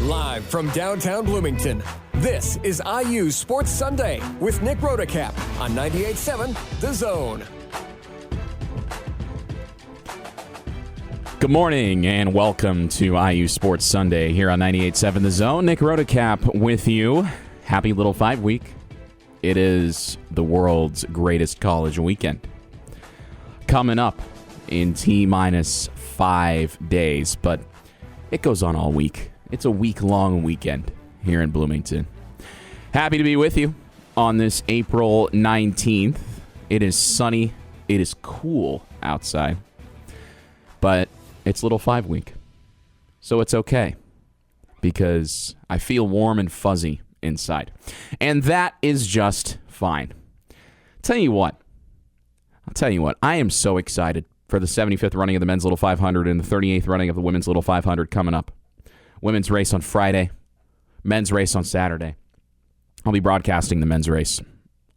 Live from downtown Bloomington, this is IU Sports Sunday with Nick Rotacap on 98.7 The Zone. Good morning and welcome to IU Sports Sunday here on 98.7 The Zone. Nick Rotacap with you. Happy little 5 week. It is the world's greatest college weekend. Coming up in T-minus 5 days, but it goes on all week. It's a week-long weekend here in Bloomington. Happy to be with you on this April 19th. It is sunny. It is cool outside. But it's little 5 week. So it's okay. Because I feel warm and fuzzy inside. And that is just fine. I'll tell you what. I am so excited for the 75th running of the men's Little 500 and the 38th running of the women's Little 500 coming up. Women's race on Friday. Men's race on Saturday. I'll be broadcasting the men's race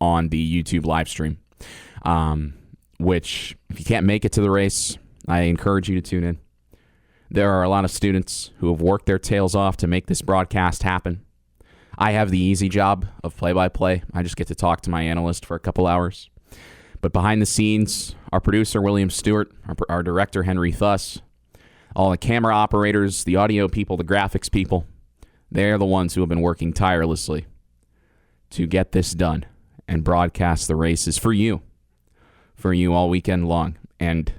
on the YouTube live stream. Which, if you can't make it to the race, I encourage you to tune in. There are a lot of students who have worked their tails off to make this broadcast happen. I have the easy job of play-by-play. I just get to talk to my analyst for a couple hours. But behind the scenes, our producer, William Stewart, our director, Henry Thuss, all the camera operators, the audio people, the graphics people, they're the ones who have been working tirelessly to get this done and broadcast the races for you all weekend long. And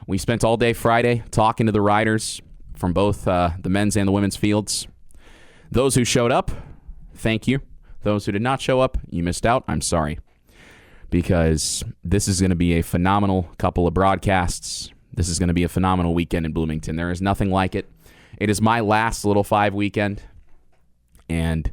we spent all day Friday talking to the riders from both the men's and the women's fields. Those who showed up, thank you. Those who did not show up, you missed out. I'm sorry. Because this is going to be a phenomenal couple of broadcasts. This is going to be a phenomenal weekend in Bloomington. There is nothing like it. It is my last Little 5 weekend. And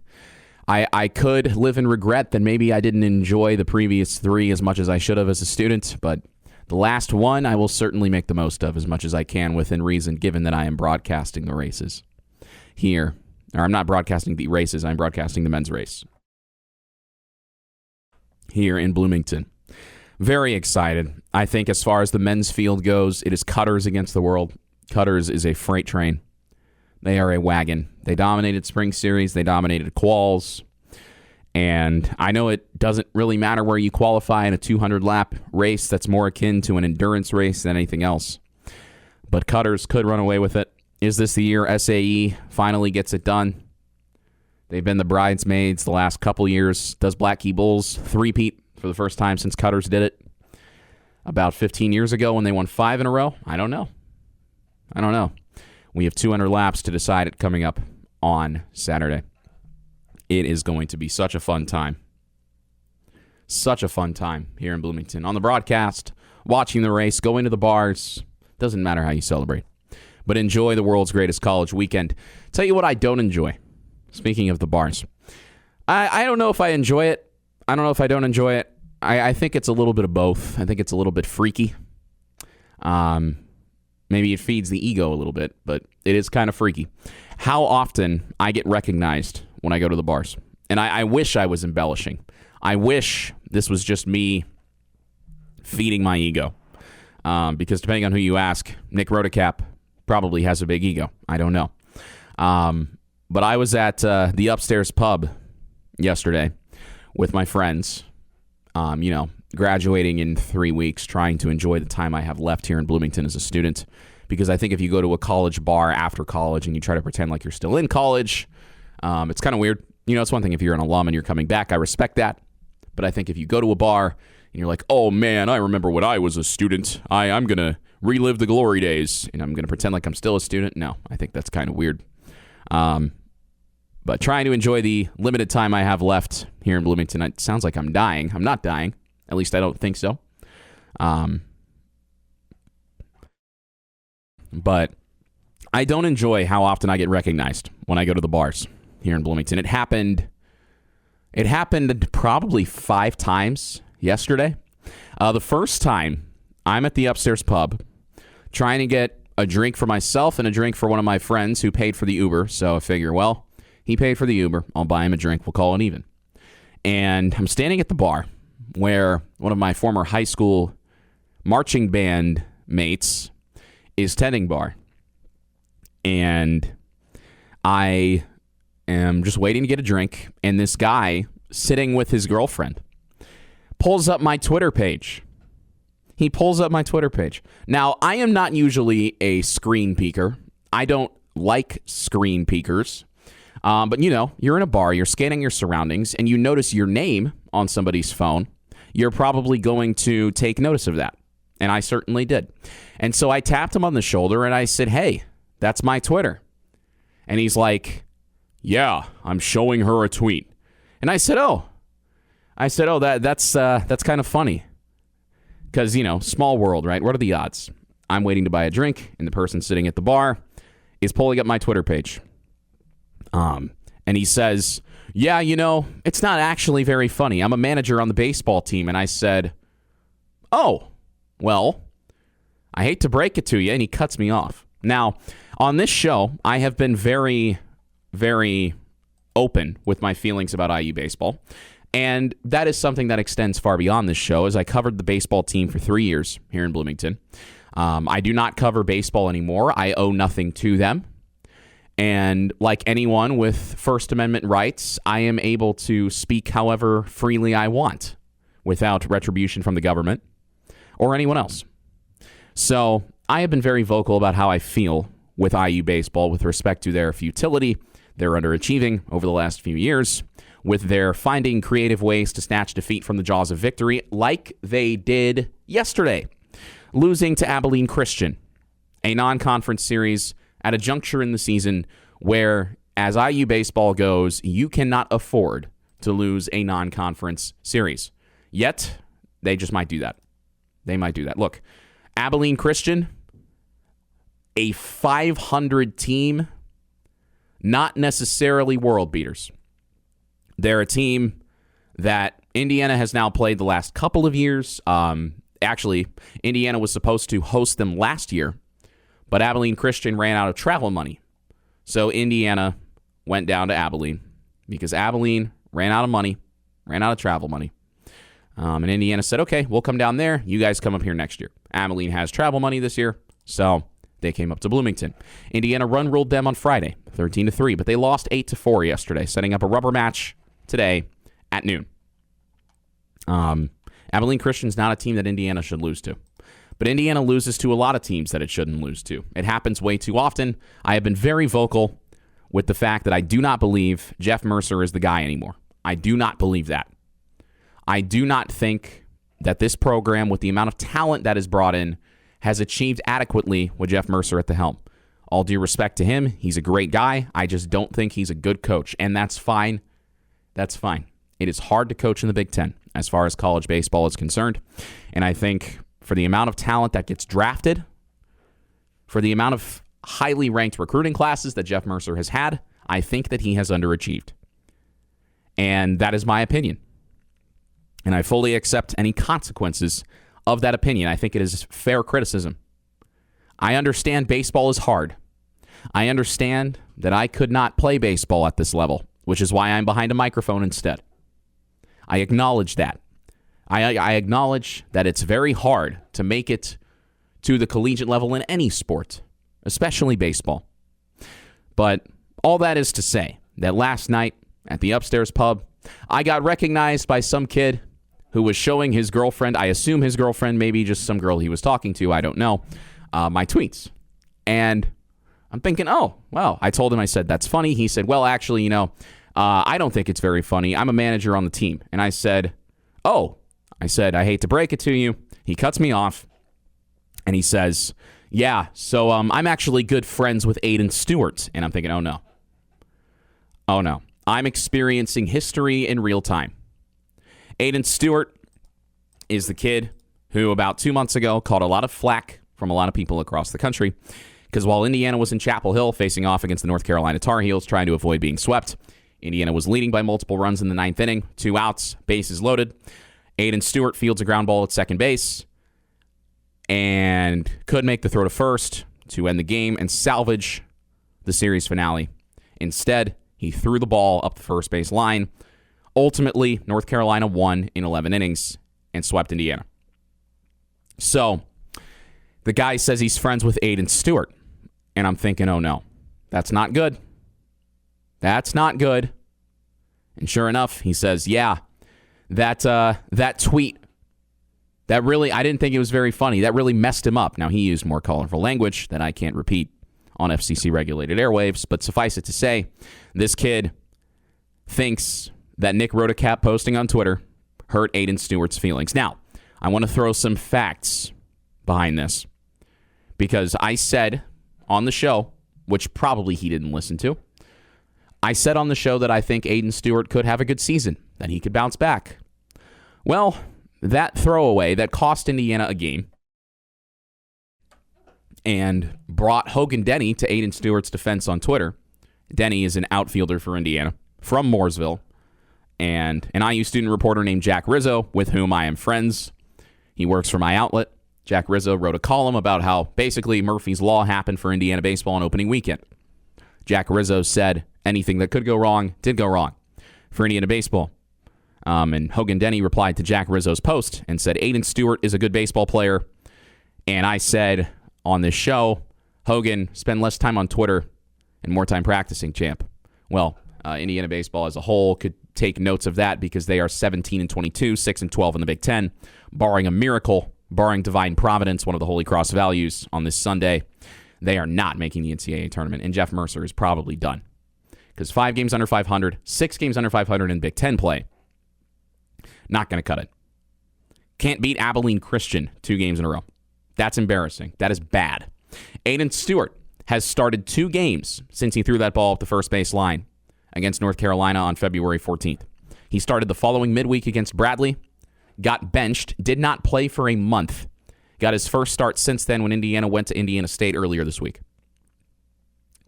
I could live in regret that maybe I didn't enjoy the previous 3 as much as I should have as a student, but the last one I will certainly make the most of as much as I can within reason, given that I am broadcasting the races here. Or I'm not broadcasting the races, I'm broadcasting the men's race here in Bloomington. Very excited. I think as far as the men's field goes, it is Cutters against the world. Cutters is a freight train. They are a wagon. They dominated Spring Series. They dominated quals. And I know it doesn't really matter where you qualify in a 200-lap race that's more akin to an endurance race than anything else. But Cutters could run away with it. Is this the year SAE finally gets it done? They've been the bridesmaids the last couple years. Does Black Key Bulls three-peat for the first time since Cutters did it? About 15 years ago when they won 5 in a row? I don't know. We have 200 laps to decide it coming up on Saturday. It is going to be such a fun time. Such a fun time here in Bloomington. On the broadcast, watching the race, going to the bars. Doesn't matter how you celebrate. But enjoy the world's greatest college weekend. Tell you what I don't enjoy. Speaking of the bars. I don't know if I enjoy it. I don't know if I don't enjoy it. I think it's a little bit of both. I think it's a little bit freaky. Maybe it feeds the ego a little bit, but it is kind of freaky. How often I get recognized when I go to the bars. And I wish I was embellishing. I wish this was just me feeding my ego. Because depending on who you ask, Nick Rotacap probably has a big ego. I don't know. But I was at the Upstairs Pub yesterday with my friends. Graduating in 3 weeks, trying to enjoy the time I have left here in Bloomington as a student. Because I think if you go to a college bar after college and you try to pretend like you're still in college, it's kind of weird. It's one thing if you're an alum and you're coming back. I respect that. But I think if you go to a bar and you're like, oh, man, I remember when I was a student. I'm going to relive the glory days, and I'm going to pretend like I'm still a student. No, I think that's kind of weird. But trying to enjoy the limited time I have left here in Bloomington. It sounds like I'm dying. I'm not dying. At least I don't think so. But I don't enjoy how often I get recognized when I go to the bars here in Bloomington. It happened probably 5 times yesterday. The first time, I'm at the Upstairs Pub trying to get a drink for myself and a drink for one of my friends who paid for the Uber. So I figure, well, he paid for the Uber. I'll buy him a drink. We'll call it even. And I'm standing at the bar where one of my former high school marching band mates is tending bar. And I am just waiting to get a drink, and this guy sitting with his girlfriend pulls up my Twitter page. He pulls up my Twitter page. Now, I am not usually a screen peeker. I don't like screen peekers. But, you're in a bar, you're scanning your surroundings, and you notice your name on somebody's phone. You're probably going to take notice of that. And I certainly did. And so I tapped him on the shoulder, and I said, hey, that's my Twitter. And he's like, yeah, I'm showing her a tweet. And I said, that's kind of funny. Because, small world, right? What are the odds? I'm waiting to buy a drink, and the person sitting at the bar is pulling up my Twitter page. And he says, yeah, it's not actually very funny. I'm a manager on the baseball team. And I said, oh, well, I hate to break it to you. And he cuts me off. Now, on this show, I have been very, very open with my feelings about IU baseball. And that is something that extends far beyond this show, as I covered the baseball team for 3 years here in Bloomington. I do not cover baseball anymore. I owe nothing to them. And like anyone with First Amendment rights, I am able to speak however freely I want without retribution from the government or anyone else. So I have been very vocal about how I feel with IU baseball with respect to their futility, their underachieving over the last few years, with their finding creative ways to snatch defeat from the jaws of victory, like they did yesterday, losing to Abilene Christian, a non-conference series at a juncture in the season where, as IU baseball goes, you cannot afford to lose a non-conference series. Yet, they just might do that. They might do that. Look, Abilene Christian, a 500 team, not necessarily world beaters. They're a team that Indiana has now played the last couple of years. Actually, Indiana was supposed to host them last year, but Abilene Christian ran out of travel money. So Indiana went down to Abilene because Abilene ran out of money, ran out of travel money. And Indiana said, okay, we'll come down there. You guys come up here next year. Abilene has travel money this year, so they came up to Bloomington. Indiana ruled them on Friday, 13-3, but they lost 8-4 yesterday, setting up a rubber match today at noon. Abilene Christian's not a team that Indiana should lose to. But Indiana loses to a lot of teams that it shouldn't lose to. It happens way too often. I have been very vocal with the fact that I do not believe Jeff Mercer is the guy anymore. I do not believe that. I do not think that this program, with the amount of talent that is brought in, has achieved adequately with Jeff Mercer at the helm. All due respect to him, he's a great guy. I just don't think he's a good coach, and that's fine. That's fine. It is hard to coach in the Big Ten as far as college baseball is concerned, and I think for the amount of talent that gets drafted, for the amount of highly ranked recruiting classes that Jeff Mercer has had, I think that he has underachieved. And that is my opinion. And I fully accept any consequences of that opinion. I think it is fair criticism. I understand baseball is hard. I understand that I could not play baseball at this level, which is why I'm behind a microphone instead. I acknowledge that. I acknowledge that it's very hard to make it to the collegiate level in any sport, especially baseball. But all that is to say that last night at the upstairs pub, I got recognized by some kid who was showing his girlfriend, I assume his girlfriend, maybe just some girl he was talking to, I don't know, my tweets. And I'm thinking, oh, well, I told him, I said, that's funny. He said, well, actually, I don't think it's very funny. I'm a manager on the team. And I said, oh, I hate to break it to you. He cuts me off and he says, yeah, so I'm actually good friends with Aiden Stewart. And I'm thinking, oh no. I'm experiencing history in real time. Aiden Stewart is the kid who about 2 months ago caught a lot of flack from a lot of people across the country because while Indiana was in Chapel Hill facing off against the North Carolina Tar Heels trying to avoid being swept, Indiana was leading by multiple runs in the ninth inning, 2 outs, bases loaded. Aiden Stewart fields a ground ball at second base and could make the throw to first to end the game and salvage the series finale. Instead, he threw the ball up the first base line. Ultimately, North Carolina won in 11 innings and swept Indiana. So, the guy says he's friends with Aiden Stewart. And I'm thinking, oh no, that's not good. That's not good. And sure enough, he says, yeah, that tweet, that really, I didn't think it was very funny. That really messed him up. Now, he used more colorful language that I can't repeat on FCC-regulated airwaves, but suffice it to say, this kid thinks that Nick Rotacap posting on Twitter hurt Aiden Stewart's feelings. Now, I want to throw some facts behind this because I said on the show, which probably he didn't listen to, I said on the show that I think Aiden Stewart could have a good season, that he could bounce back. Well, that throwaway that cost Indiana a game and brought Hogan Denny to Aiden Stewart's defense on Twitter. Denny is an outfielder for Indiana from Mooresville, and an IU student reporter named Jack Rizzo, with whom I am friends. He works for my outlet. Jack Rizzo wrote a column about how basically Murphy's Law happened for Indiana baseball on opening weekend. Jack Rizzo said anything that could go wrong did go wrong for Indiana baseball. And Hogan Denny replied to Jack Rizzo's post and said, Aiden Stewart is a good baseball player. And I said on this show, Hogan, spend less time on Twitter and more time practicing, champ. Well, Indiana baseball as a whole could take notes of that because they are 17-22, 6-12 in the Big Ten, barring a miracle, barring divine providence, one of the Holy Cross values on this Sunday. They are not making the NCAA tournament, and Jeff Mercer is probably done because 5 games under 500, 6 games under 500 in Big Ten play. Not going to cut it. Can't beat Abilene Christian 2 games in a row. That's embarrassing. That is bad. Aiden Stewart has started 2 games since he threw that ball up the first base line against North Carolina on February 14th. He started the following midweek against Bradley, got benched, did not play for a month, got his first start since then when Indiana went to Indiana State earlier this week.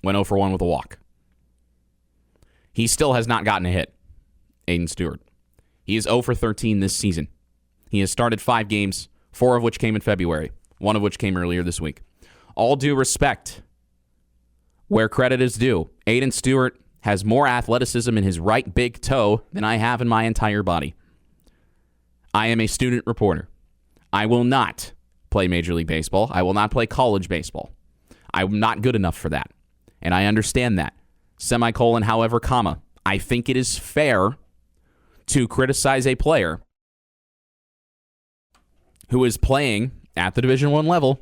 Went 0 for 1 with a walk. He still has not gotten a hit, Aiden Stewart. He is 0 for 13 this season. He has started 5 games, 4 of which came in February, 1 of which came earlier this week. All due respect, where credit is due, Aiden Stewart has more athleticism in his right big toe than I have in my entire body. I am a student reporter. I will not play Major League Baseball. I will not play college baseball. I'm not good enough for that. And I understand that. Semicolon, however, comma, I think it is fair to criticize a player who is playing at the Division I level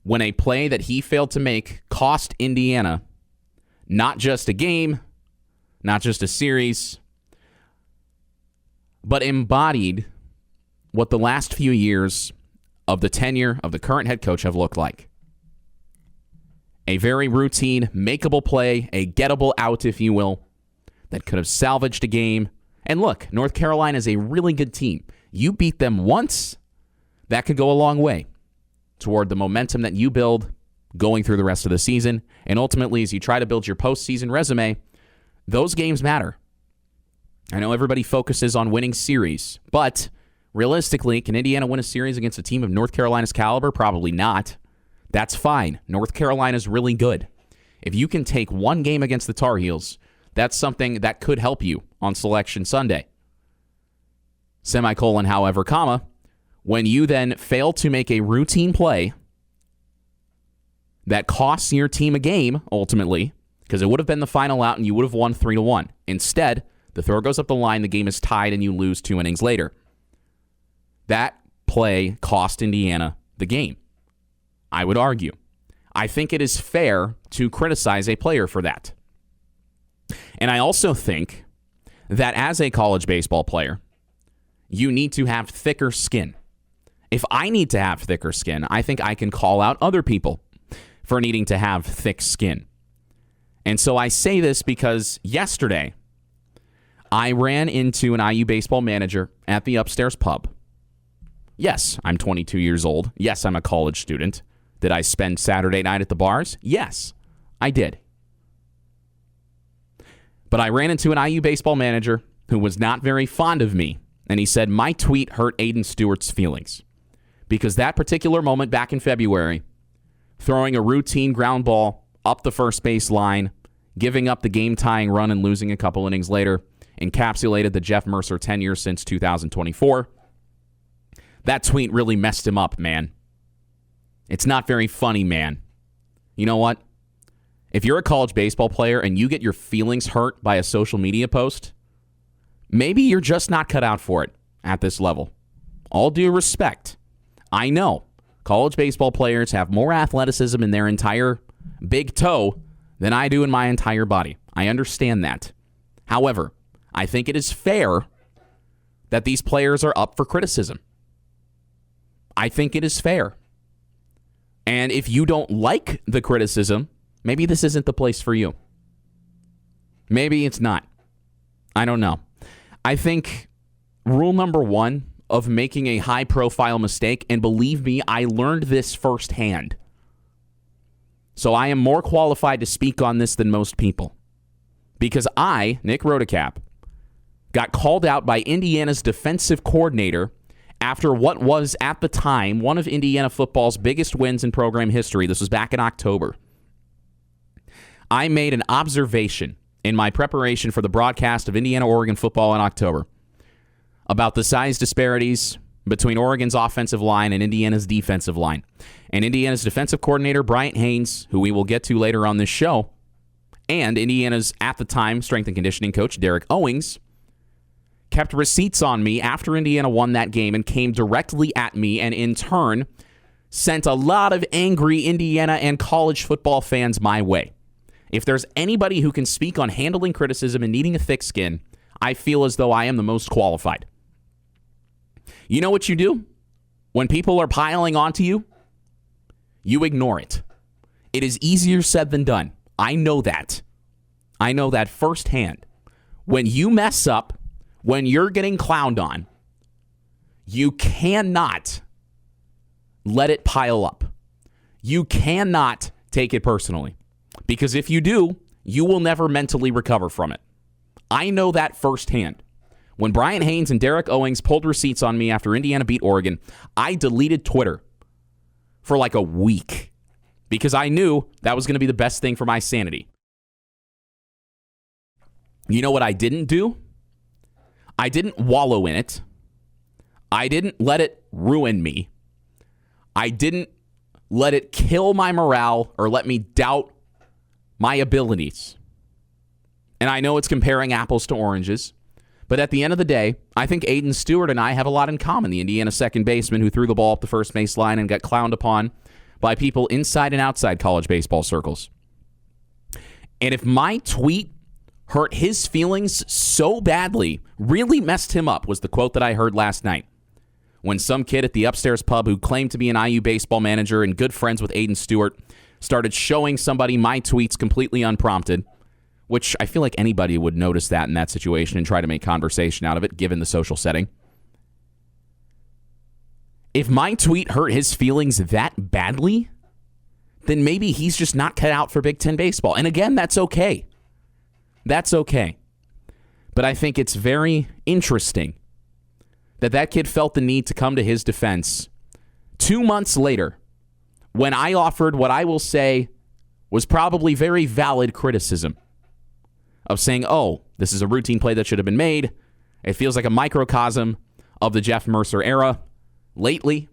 when a play that he failed to make cost Indiana not just a game, not just a series, but embodied what the last few years of the tenure of the current head coach have looked like. A very routine, makeable play, a gettable out, if you will, that could have salvaged a game. And look, North Carolina is a really good team. You beat them once, that could go a long way toward the momentum that you build going through the rest of the season. And ultimately, as you try to build your postseason resume, those games matter. I know everybody focuses on winning series, but realistically, can Indiana win a series against a team of North Carolina's caliber? Probably not. That's fine. North Carolina's really good. If you can take 1 game against the Tar Heels, that's something that could help you on Selection Sunday. Semicolon, however, comma, when you then fail to make a routine play that costs your team a game, ultimately, because it would have been the final out and you would have won 3-1. Instead, the throw goes up the line, the game is tied, and you lose 2 innings later. That play cost Indiana the game, I would argue. I think it is fair to criticize a player for that. And I also think that as a college baseball player, you need to have thicker skin. If I need to have thicker skin, I think I can call out other people for needing to have thick skin. And so I say this because yesterday, I ran into an IU baseball manager at the upstairs pub. Yes, I'm 22 years old. Yes, I'm a college student. Did I spend Saturday night at the bars? Yes, I did. But I ran into an IU baseball manager who was not very fond of me, and he said my tweet hurt Aiden Stewart's feelings. Because that particular moment back in February, throwing a routine ground ball up the first base line, giving up the game-tying run and losing a couple innings later, encapsulated the Jeff Mercer tenure since 2024. That tweet really messed him up, man. It's not very funny, man. You know what? If you're a college baseball player and you get your feelings hurt by a social media post, maybe you're just not cut out for it at this level. All due respect, I know college baseball players have more athleticism in their entire big toe than I do in my entire body. I understand that. However, I think it is fair that these players are up for criticism. I think it is fair. And if you don't like the criticism, maybe this isn't the place for you. Maybe it's not. I don't know. I think rule number one of making a high-profile mistake, and believe me, I learned this firsthand. So I am more qualified to speak on this than most people. Because I, Nick Rodecap, got called out by Indiana's defensive coordinator after what was, at the time, one of Indiana football's biggest wins in program history. This was back in October. I made an observation in my preparation for the broadcast of Indiana-Oregon football in October about the size disparities between Oregon's offensive line and Indiana's defensive line. And Indiana's defensive coordinator, Bryant Haynes, who we will get to later on this show, and Indiana's, at the time, strength and conditioning coach, Derek Owings, kept receipts on me after Indiana won that game and came directly at me and, in turn, sent a lot of angry Indiana and college football fans my way. If there's anybody who can speak on handling criticism and needing a thick skin, I feel as though I am the most qualified. You know what you do? When people are piling onto you, you ignore it. It is easier said than done. I know that. I know that firsthand. When you mess up, when you're getting clowned on, you cannot let it pile up. You cannot take it personally. Because if you do, you will never mentally recover from it. I know that firsthand. When Bryant Haynes and Derek Owings pulled receipts on me after Indiana beat Oregon, I deleted Twitter for like a week because I knew that was going to be the best thing for my sanity. You know what I didn't do? I didn't wallow in it. I didn't let it ruin me. I didn't let it kill my morale or let me doubt my abilities. And I know it's comparing apples to oranges, but at the end of the day, I think Aiden Stewart and I have a lot in common. The Indiana second baseman who threw the ball up the first base line and got clowned upon by people inside and outside college baseball circles. And if my tweet hurt his feelings so badly, really messed him up, was the quote that I heard last night. When some kid at the upstairs pub who claimed to be an IU baseball manager and good friends with Aiden Stewart started showing somebody my tweets completely unprompted, which I feel like anybody would notice that in that situation and try to make conversation out of it, given the social setting. If my tweet hurt his feelings that badly, then maybe he's just not cut out for Big Ten baseball. And again, that's okay. That's okay. But I think it's very interesting that that kid felt the need to come to his defense 2 months later when I offered what I will say was probably very valid criticism of saying, oh, this is a routine play that should have been made. It feels like a microcosm of the Jeff Mercer era lately,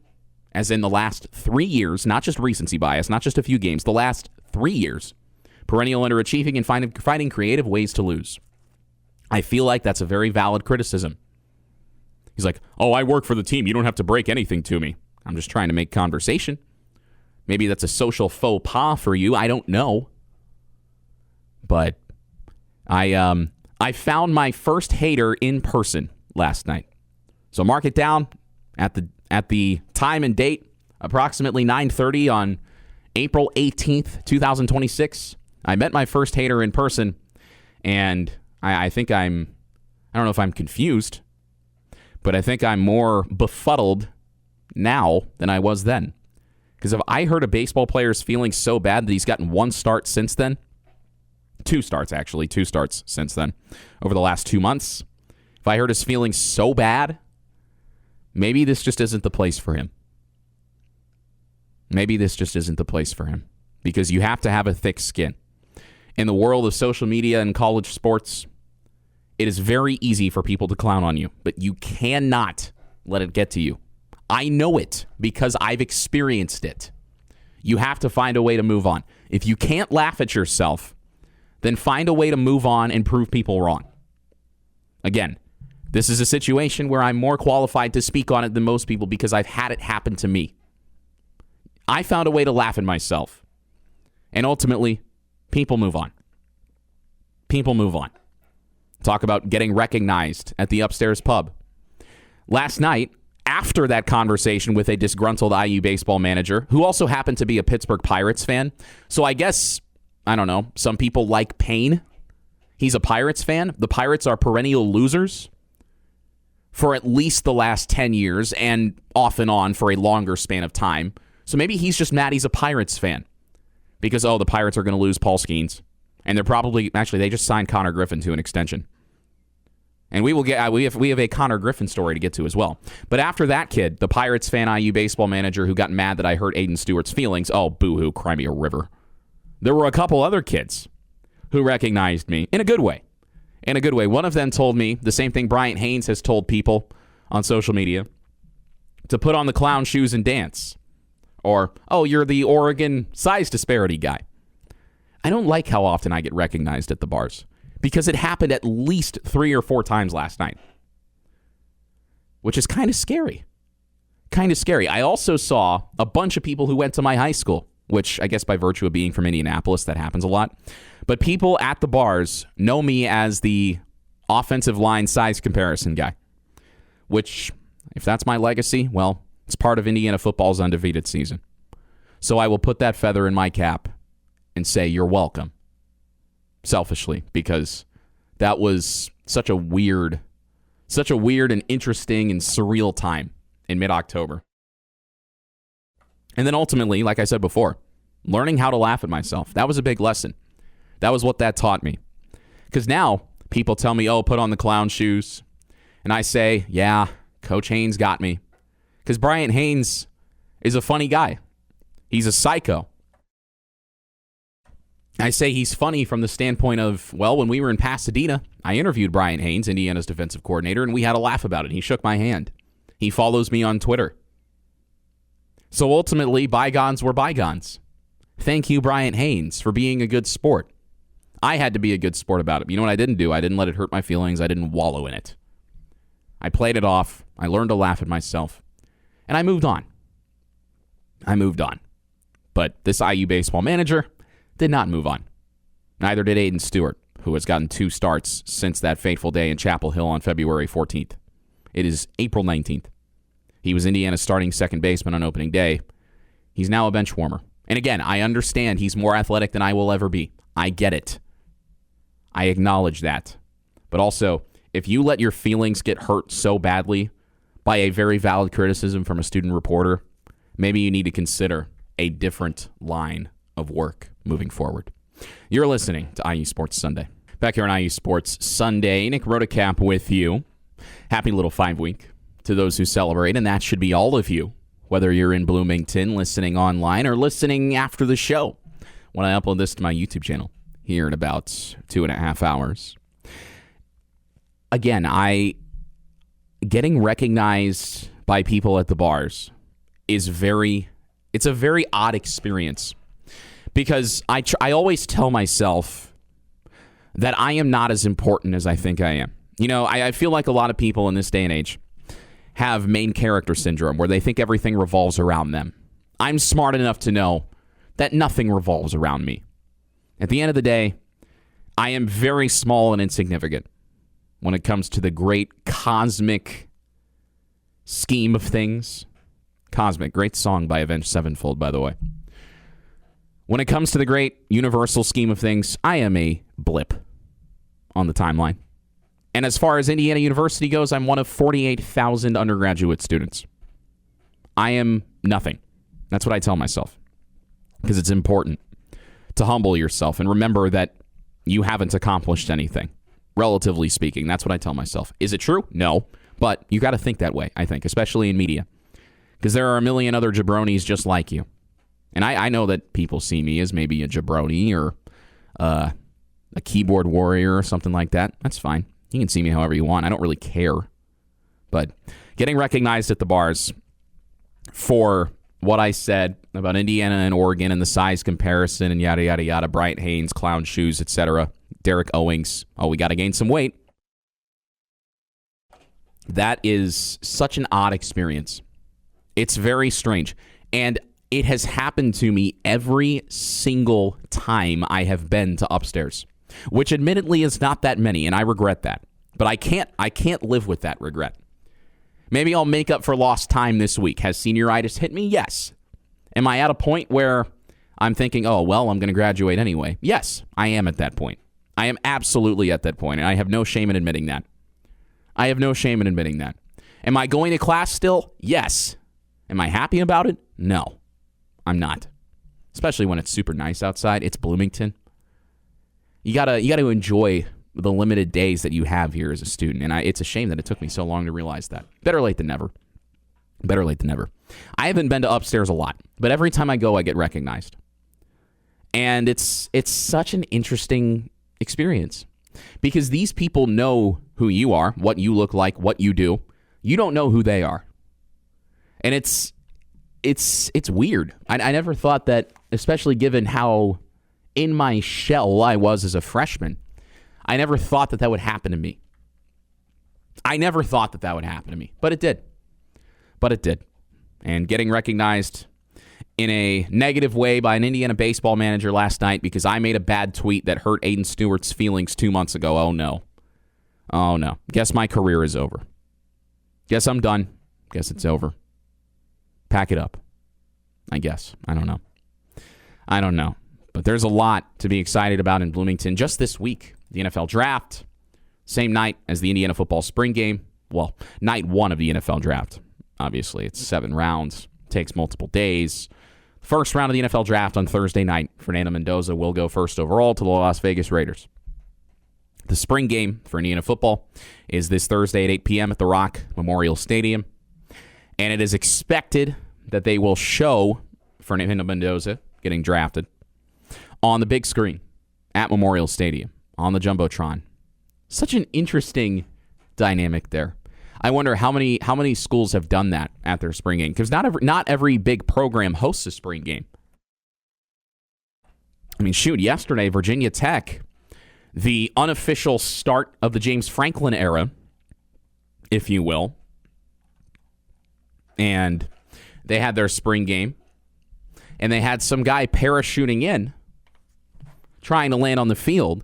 as in the last 3 years, not just recency bias, not just a few games, the last 3 years. Perennial underachieving and finding creative ways to lose. I feel like that's a very valid criticism. He's like, oh, I work for the team. You don't have to break anything to me. I'm just trying to make conversation. Maybe that's a social faux pas for you. I don't know. But I found my first hater in person last night. So mark it down at the time and date, approximately 9:30 on April 18th, 2026. I met my first hater in person, and I think I don't know if I'm confused, but I think I'm more befuddled now than I was then. Because if I heard a baseball player's feeling so bad that he's gotten one start since then, two starts since then, over the last 2 months, if I heard his feelings so bad, maybe this just isn't the place for him. Maybe this just isn't the place for him. Because you have to have a thick skin. In the world of social media and college sports, it is very easy for people to clown on you, but you cannot let it get to you. I know it because I've experienced it. You have to find a way to move on. If you can't laugh at yourself, then find a way to move on and prove people wrong. Again, this is a situation where I'm more qualified to speak on it than most people because I've had it happen to me. I found a way to laugh at myself. And ultimately, people move on. People move on. Talk about getting recognized at the upstairs pub. Last night, after that conversation with a disgruntled IU baseball manager, who also happened to be a Pittsburgh Pirates fan, so I guess, I don't know, some people like pain. He's a Pirates fan. The Pirates are perennial losers for at least the last 10 years and off and on for a longer span of time. So maybe he's just mad he's a Pirates fan because, the Pirates are going to lose Paul Skeens. And they're probably, actually, they just signed Connor Griffin to an extension. And we have a Connor Griffin story to get to as well. But after that kid, the Pirates fan IU baseball manager who got mad that I hurt Aiden Stewart's feelings, boo-hoo, cry me a river. There were a couple other kids who recognized me in a good way. In a good way. One of them told me the same thing Bryant Haynes has told people on social media, to put on the clown shoes and dance. Or, you're the Oregon size disparity guy. I don't like how often I get recognized at the bars because it happened at least 3 or 4 times last night, which is kind of scary. Kind of scary. I also saw a bunch of people who went to my high school, which I guess by virtue of being from Indianapolis, that happens a lot. But people at the bars know me as the offensive line size comparison guy, which, if that's my legacy, well, it's part of Indiana football's undefeated season. So I will put that feather in my cap and say, you're welcome. Selfishly, because that was such a weird and interesting and surreal time in mid-October. And then ultimately, like I said before, learning how to laugh at myself. That was a big lesson. That was what that taught me. Because now people tell me, put on the clown shoes. And I say, yeah, Coach Haynes got me. Because Bryant Haynes is a funny guy. He's a psycho. I say he's funny from the standpoint of, when we were in Pasadena, I interviewed Bryant Haynes, Indiana's defensive coordinator, and we had a laugh about it. He shook my hand. He follows me on Twitter. So ultimately, bygones were bygones. Thank you, Bryant Haynes, for being a good sport. I had to be a good sport about it. You know what I didn't do? I didn't let it hurt my feelings. I didn't wallow in it. I played it off. I learned to laugh at myself. And I moved on. But this IU baseball manager did not move on. Neither did Aiden Stewart, who has gotten 2 starts since that fateful day in Chapel Hill on February 14th. It is April 19th. He was Indiana's starting second baseman on opening day. He's now a bench warmer. And again, I understand he's more athletic than I will ever be. I get it. I acknowledge that. But also, if you let your feelings get hurt so badly by a very valid criticism from a student reporter, maybe you need to consider a different line of work moving forward. You're listening to IU Sports Sunday. Back here on IU Sports Sunday, Nick Rotacap with you. Happy little 5 week to those who celebrate, and that should be all of you, whether you're in Bloomington listening online or listening after the show when I upload this to my YouTube channel here in about 2.5 hours. Again, getting recognized by people at the bars is it's a very odd experience because I always tell myself that I am not as important as I think I am. You know, I feel like a lot of people in this day and age have main character syndrome where they think everything revolves around them. I'm smart enough to know that nothing revolves around me. At the end of the day, I am very small and insignificant when it comes to the great cosmic scheme of things. Cosmic, great song by Avenged Sevenfold, by the way. When it comes to the great universal scheme of things, I am a blip on the timeline. And as far as Indiana University goes, I'm one of 48,000 undergraduate students. I am nothing. That's what I tell myself. Because it's important to humble yourself and remember that you haven't accomplished anything, relatively speaking. That's what I tell myself. Is it true? No. But you got to think that way, I think, especially in media. Because there are a million other jabronis just like you. And I know that people see me as maybe a jabroni or a keyboard warrior or something like that. That's fine. You can see me however you want. I don't really care. But getting recognized at the bars for what I said about Indiana and Oregon and the size comparison and yada, yada, yada, Bryant Haynes, clown shoes, etc., Derek Owings, we got to gain some weight. That is such an odd experience. It's very strange. And it has happened to me every single time I have been to upstairs, which admittedly is not that many, and I regret that. But I can't live with that regret. Maybe I'll make up for lost time this week. Has senioritis hit me? Yes. Am I at a point where I'm thinking, I'm going to graduate anyway? Yes, I am at that point. I am absolutely at that point, and I have no shame in admitting that. Am I going to class still? Yes. Am I happy about it? No, I'm not. Especially when it's super nice outside. It's Bloomington. You gotta enjoy the limited days that you have here as a student. And it's a shame that it took me so long to realize that. Better late than never. I haven't been to upstairs a lot, but every time I go, I get recognized. And it's such an interesting experience because these people know who you are, what you look like, what you do. You don't know who they are. And it's weird. I never thought that, especially given how in my shell I was as a freshman, I never thought that would happen to me. But it did. And getting recognized in a negative way by an Indiana baseball manager last night because I made a bad tweet that hurt Aiden Stewart's feelings 2 months ago. Oh, no. Guess my career is over. Guess I'm done. Guess it's over. Pack it up. I guess. I don't know. But there's a lot to be excited about in Bloomington just this week. The NFL draft, same night as the Indiana football spring game. Well, night one of the NFL draft. Obviously, it's 7 rounds. Takes multiple days. First round of the NFL draft on Thursday night. Fernando Mendoza will go first overall to the Las Vegas Raiders. The spring game for Indiana football is this Thursday at 8 p.m. at the Rock Memorial Stadium. And it is expected that they will show Fernando Mendoza getting drafted on the big screen at Memorial Stadium on the Jumbotron. Such an interesting dynamic there. I wonder how many schools have done that at their spring game, because not every big program hosts a spring game. I mean, yesterday, Virginia Tech, the unofficial start of the James Franklin era, if you will, and they had their spring game, and they had some guy parachuting in, trying to land on the field,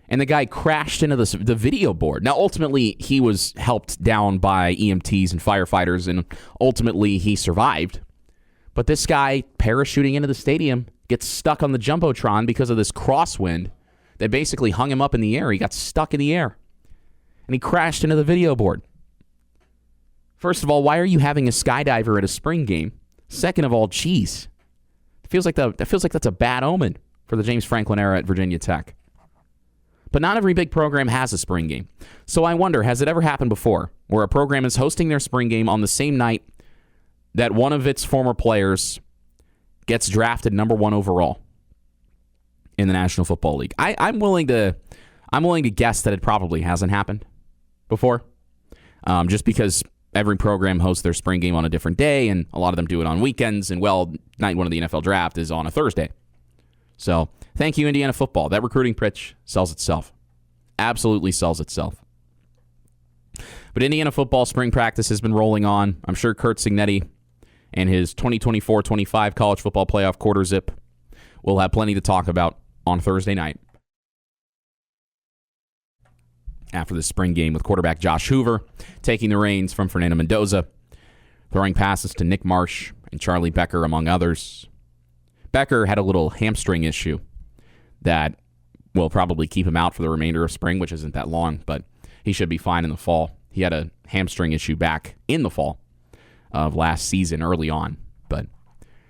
and the guy crashed into the video board. Now, ultimately, he was helped down by EMTs and firefighters, and ultimately, he survived. But this guy parachuting into the stadium gets stuck on the Jumbotron because of this crosswind that basically hung him up in the air. He got stuck in the air, and he crashed into the video board. First of all, why are you having a skydiver at a spring game? Second of all, geez, it feels like that's a bad omen for the James Franklin era at Virginia Tech. But not every big program has a spring game. So I wonder, has it ever happened before where a program is hosting their spring game on the same night that one of its former players gets drafted number 1 overall in the National Football League? I'm willing to guess that it probably hasn't happened before, just because every program hosts their spring game on a different day, and a lot of them do it on weekends, and, night 1 of the NFL draft is on a Thursday. So, thank you, Indiana football. That recruiting pitch sells itself. Absolutely sells itself. But Indiana football spring practice has been rolling on. I'm sure Curt Cignetti and his 2024-25 college football playoff quarter zip will have plenty to talk about on Thursday night after the spring game, with quarterback Josh Hoover taking the reins from Fernando Mendoza, throwing passes to Nick Marsh and Charlie Becker, among others. Becker had a little hamstring issue that will probably keep him out for the remainder of spring, which isn't that long, but he should be fine in the fall. He had a hamstring issue back in the fall of last season early on. But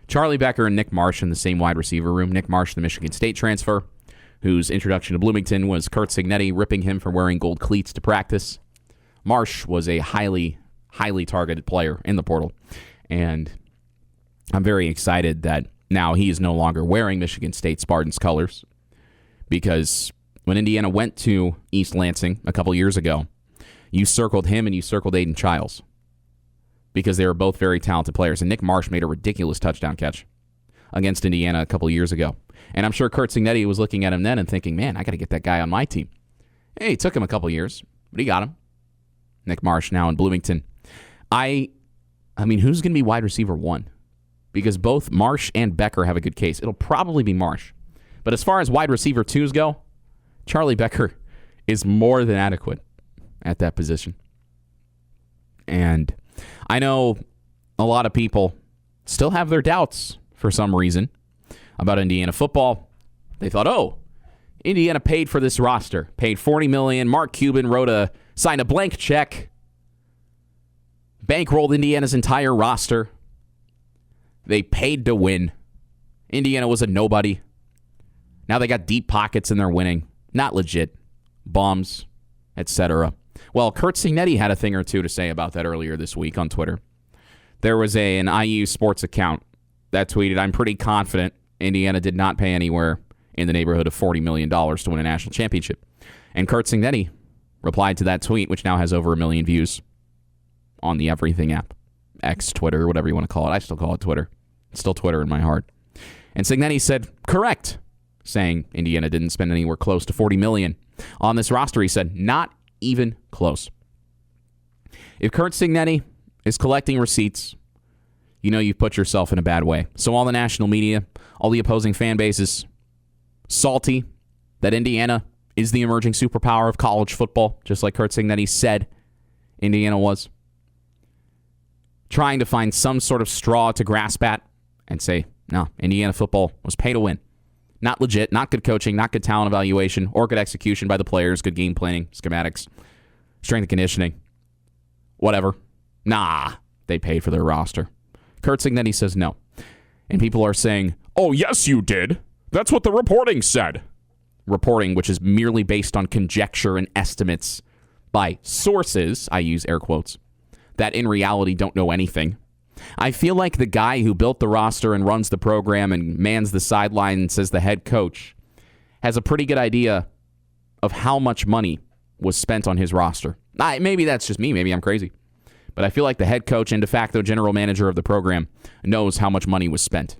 Charlie Becker and Nick Marsh in the same wide receiver room. Nick Marsh, the Michigan State transfer, whose introduction to Bloomington was Curt Cignetti ripping him for wearing gold cleats to practice. Marsh was a highly, highly targeted player in the portal, and I'm very excited that now he is no longer wearing Michigan State Spartans colors, because when Indiana went to East Lansing a couple years ago, you circled him and you circled Aiden Childs. because they were both very talented players. And Nick Marsh made a ridiculous touchdown catch against Indiana a couple of years ago. And I'm sure Curt Cignetti was looking at him then and thinking, man, I got to get that guy on my team. Hey, it took him a couple of years, but he got him. Nick Marsh now in Bloomington. I mean, who's going to be wide receiver 1? Because both Marsh and Becker have a good case. It'll probably be Marsh. But as far as wide receiver 2s go, Charlie Becker is more than adequate at that position. And I know a lot of people still have their doubts for some reason about Indiana football. They thought, oh, Indiana paid for this roster, paid $40 million. Mark Cuban signed a blank check, bankrolled Indiana's entire roster. They paid to win. Indiana was a nobody. Now they got deep pockets and they're winning. Not legit. Bombs, etc. Well, Curt Cignetti had a thing or two to say about that earlier this week on Twitter. There was an IU sports account that tweeted, I'm pretty confident Indiana did not pay anywhere in the neighborhood of $40 million to win a national championship. And Curt Cignetti replied to that tweet, which now has over 1 million views on the Everything app. X, Twitter, whatever you want to call it. I still call it Twitter. It's still Twitter in my heart. And Cignetti said, correct, saying Indiana didn't spend anywhere close to $40 million on this roster. He said, not even close. If Curt Cignetti is collecting receipts, you know you've put yourself in a bad way. So all the national media, all the opposing fan bases, salty that Indiana is the emerging superpower of college football, just like Curt Cignetti said Indiana was. Trying to find some sort of straw to grasp at and say, no, Indiana football was pay to win. Not legit, not good coaching, not good talent evaluation, or good execution by the players, good game planning, schematics, strength and conditioning, whatever. Nah, they paid for their roster. Curt Cignetti says no. And people are saying, oh, yes, you did. That's what the reporting said. Reporting, which is merely based on conjecture and estimates by sources, I use air quotes, that in reality don't know anything. I feel like the guy who built the roster and runs the program and mans the sideline and says the head coach has a pretty good idea of how much money was spent on his roster. Maybe that's just me. Maybe I'm crazy. But I feel like the head coach and de facto general manager of the program knows how much money was spent.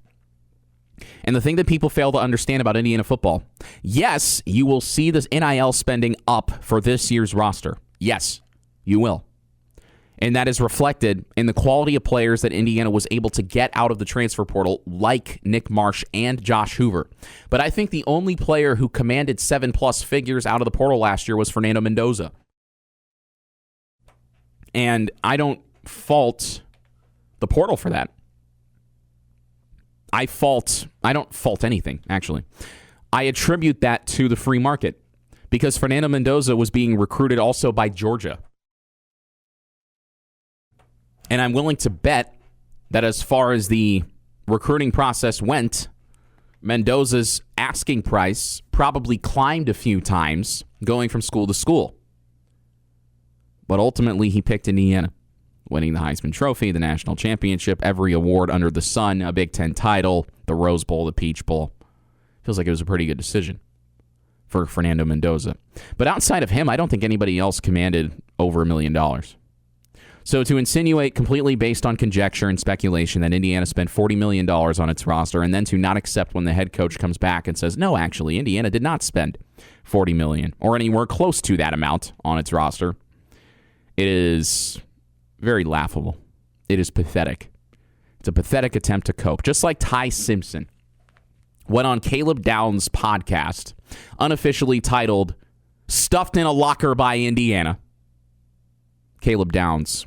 And the thing that people fail to understand about Indiana football, yes, you will see this NIL spending up for this year's roster. Yes, you will. And that is reflected in the quality of players that Indiana was able to get out of the transfer portal, like Nick Marsh and Josh Hoover. But I think the only player who commanded 7+ figures out of the portal last year was Fernando Mendoza. And I don't fault the portal for that. I don't fault anything, actually. I attribute that to the free market because Fernando Mendoza was being recruited also by Georgia. And I'm willing to bet that as far as the recruiting process went, Mendoza's asking price probably climbed a few times going from school to school. But ultimately, he picked Indiana, winning the Heisman Trophy, the national championship, every award under the sun, a Big Ten title, the Rose Bowl, the Peach Bowl. Feels like it was a pretty good decision for Fernando Mendoza. But outside of him, I don't think anybody else commanded over $1 million. So to insinuate completely based on conjecture and speculation that Indiana spent $40 million on its roster and then to not accept when the head coach comes back and says, no, actually, Indiana did not spend $40 million or anywhere close to that amount on its roster, it is very laughable. It is pathetic. It's a pathetic attempt to cope. Just like Ty Simpson went on Caleb Downs' podcast, unofficially titled, Stuffed in a Locker by Indiana. Caleb Downs,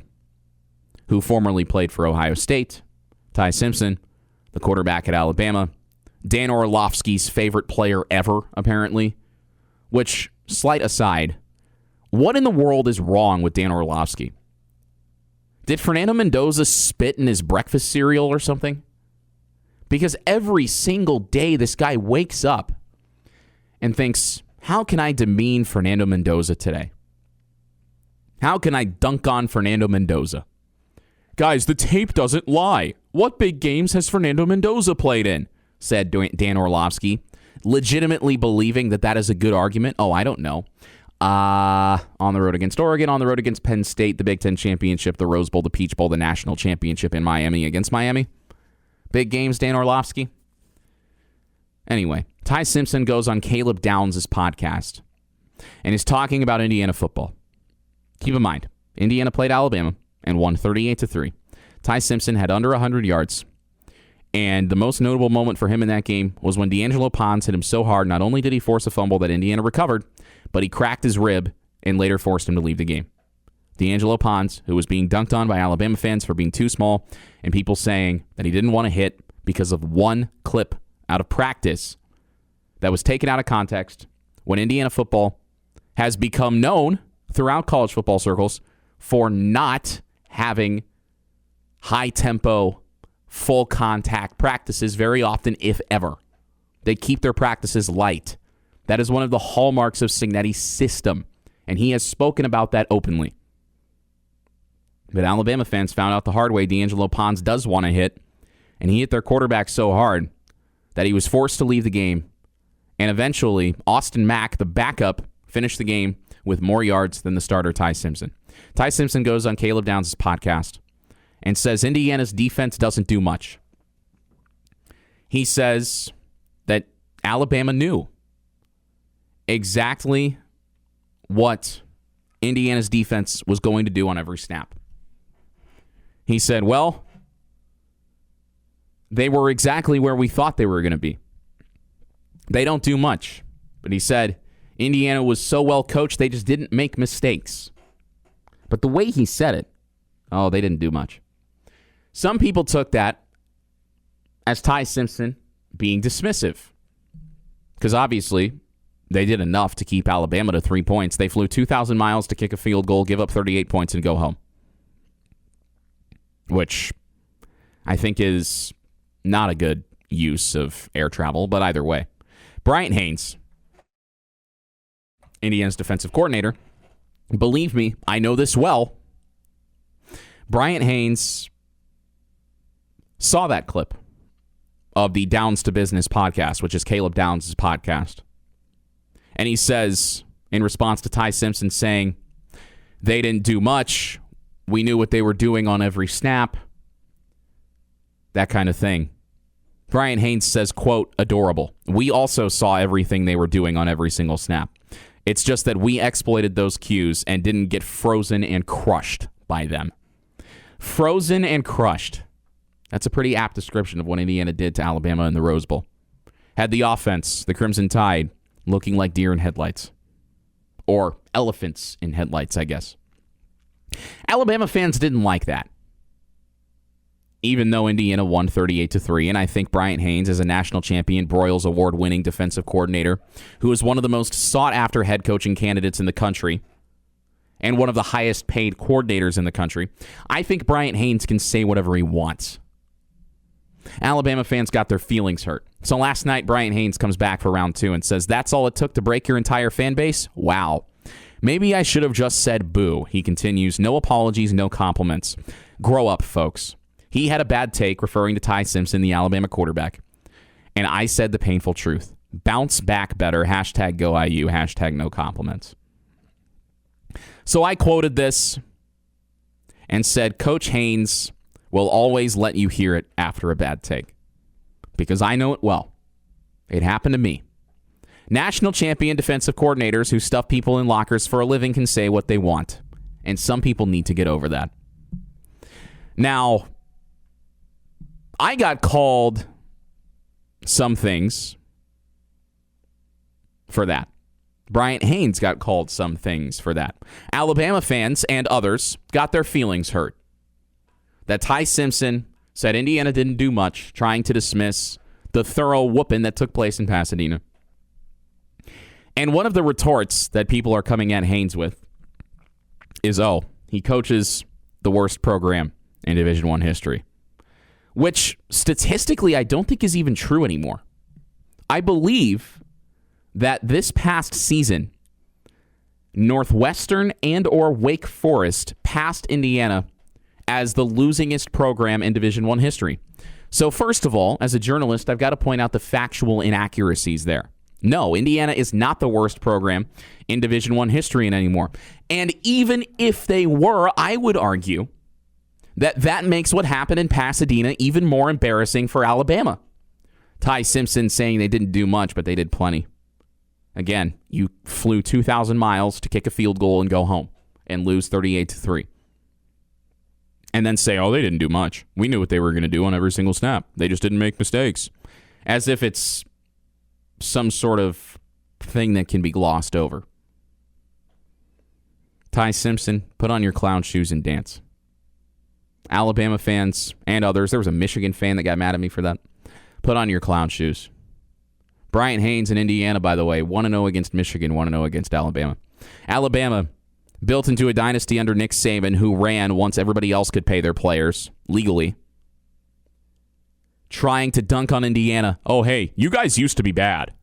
who formerly played for Ohio State. Ty Simpson, the quarterback at Alabama. Dan Orlovsky's favorite player ever, apparently. Which, slight aside, what in the world is wrong with Dan Orlovsky? Did Fernando Mendoza spit in his breakfast cereal or something? Because every single day this guy wakes up and thinks, how can I demean Fernando Mendoza today? How can I dunk on Fernando Mendoza? Guys, the tape doesn't lie. What big games has Fernando Mendoza played in? Said Dan Orlovsky, legitimately believing that that is a good argument. Oh, I don't know. On the road against Oregon, on the road against Penn State, the Big Ten Championship, the Rose Bowl, the Peach Bowl, the National Championship in Miami against Miami. Big games, Dan Orlovsky. Anyway, Ty Simpson goes on Caleb Downs' podcast and is talking about Indiana football. Keep in mind, Indiana played Alabama and won 38-3. Ty Simpson had under 100 yards. And the most notable moment for him in that game was when D'Angelo Pons hit him so hard, not only did he force a fumble that Indiana recovered, but he cracked his rib and later forced him to leave the game. D'Angelo Pons, who was being dunked on by Alabama fans for being too small and people saying that he didn't want to hit because of one clip out of practice that was taken out of context, when Indiana football has become known throughout college football circles for not having high-tempo, full-contact practices very often, if ever. They keep their practices light. That is one of the hallmarks of Cignetti's system, and he has spoken about that openly. But Alabama fans found out the hard way D'Angelo Pons does want to hit, and he hit their quarterback so hard that he was forced to leave the game, and eventually Austin Mack, the backup, finished the game with more yards than the starter Ty Simpson. Ty Simpson goes on Caleb Downs' podcast and says Indiana's defense doesn't do much. He says that Alabama knew exactly what Indiana's defense was going to do on every snap. He said, well, they were exactly where we thought they were going to be. They don't do much. But he said Indiana was so well coached, they just didn't make mistakes. But the way he said it, oh, they didn't do much. Some people took that as Ty Simpson being dismissive. Because obviously, they did enough to keep Alabama to 3 points. They flew 2,000 miles to kick a field goal, give up 38 points, and go home. Which I think is not a good use of air travel, but either way. Bryant Haynes, Indiana's defensive coordinator, believe me, I know this well. Bryant Haynes saw that clip of the Downs to Business podcast, which is Caleb Downs' podcast. And he says, in response to Ty Simpson saying, they didn't do much, we knew what they were doing on every snap, that kind of thing. Bryant Haynes says, quote, adorable. We also saw everything they were doing on every single snap. It's just that we exploited those cues and didn't get frozen and crushed by them. Frozen and crushed. That's a pretty apt description of what Indiana did to Alabama in the Rose Bowl. Had the offense, the Crimson Tide, looking like deer in headlights. Or elephants in headlights, I guess. Alabama fans didn't like that. Even though Indiana won 38-3, and I think Bryant Haynes is a national champion, Broyles Award-winning defensive coordinator, who is one of the most sought-after head coaching candidates in the country, and one of the highest-paid coordinators in the country, I think Bryant Haynes can say whatever he wants. Alabama fans got their feelings hurt. So last night, Bryant Haynes comes back for round 2 and says, that's all it took to break your entire fan base? Wow. Maybe I should have just said boo. He continues, no apologies, no compliments. Grow up, folks. He had a bad take referring to Ty Simpson, the Alabama quarterback. And I said the painful truth. Bounce back better. Hashtag go IU. Hashtag no compliments. So I quoted this and said, Coach Haynes will always let you hear it after a bad take. Because I know it well. It happened to me. National champion defensive coordinators who stuff people in lockers for a living can say what they want. And some people need to get over that. Now, I got called some things for that. Bryant Haynes got called some things for that. Alabama fans and others got their feelings hurt. That Ty Simpson said Indiana didn't do much, trying to dismiss the thorough whooping that took place in Pasadena. And one of the retorts that people are coming at Haynes with is, oh, he coaches the worst program in Division I history. Which, statistically, I don't think is even true anymore. I believe that this past season, Northwestern and or Wake Forest passed Indiana as the losingest program in Division I history. So first of all, as a journalist, I've got to point out the factual inaccuracies there. No, Indiana is not the worst program in Division I history anymore. And even if they were, I would argue that makes what happened in Pasadena even more embarrassing for Alabama. Ty Simpson saying they didn't do much, but they did plenty. Again, you flew 2,000 miles to kick a field goal and go home and lose 38-3. And then say, oh, they didn't do much. We knew what they were going to do on every single snap. They just didn't make mistakes. As if it's some sort of thing that can be glossed over. Ty Simpson, put on your clown shoes and dance. Alabama fans and others, there was a Michigan fan that got mad at me for that. Put on your clown shoes. Bryant Haynes in Indiana, by the way, 1-0 against Michigan, 1-0 against Alabama. Alabama built into a dynasty under Nick Saban, who ran once everybody else could pay their players legally. Trying to dunk on Indiana. Oh, hey, you guys used to be bad.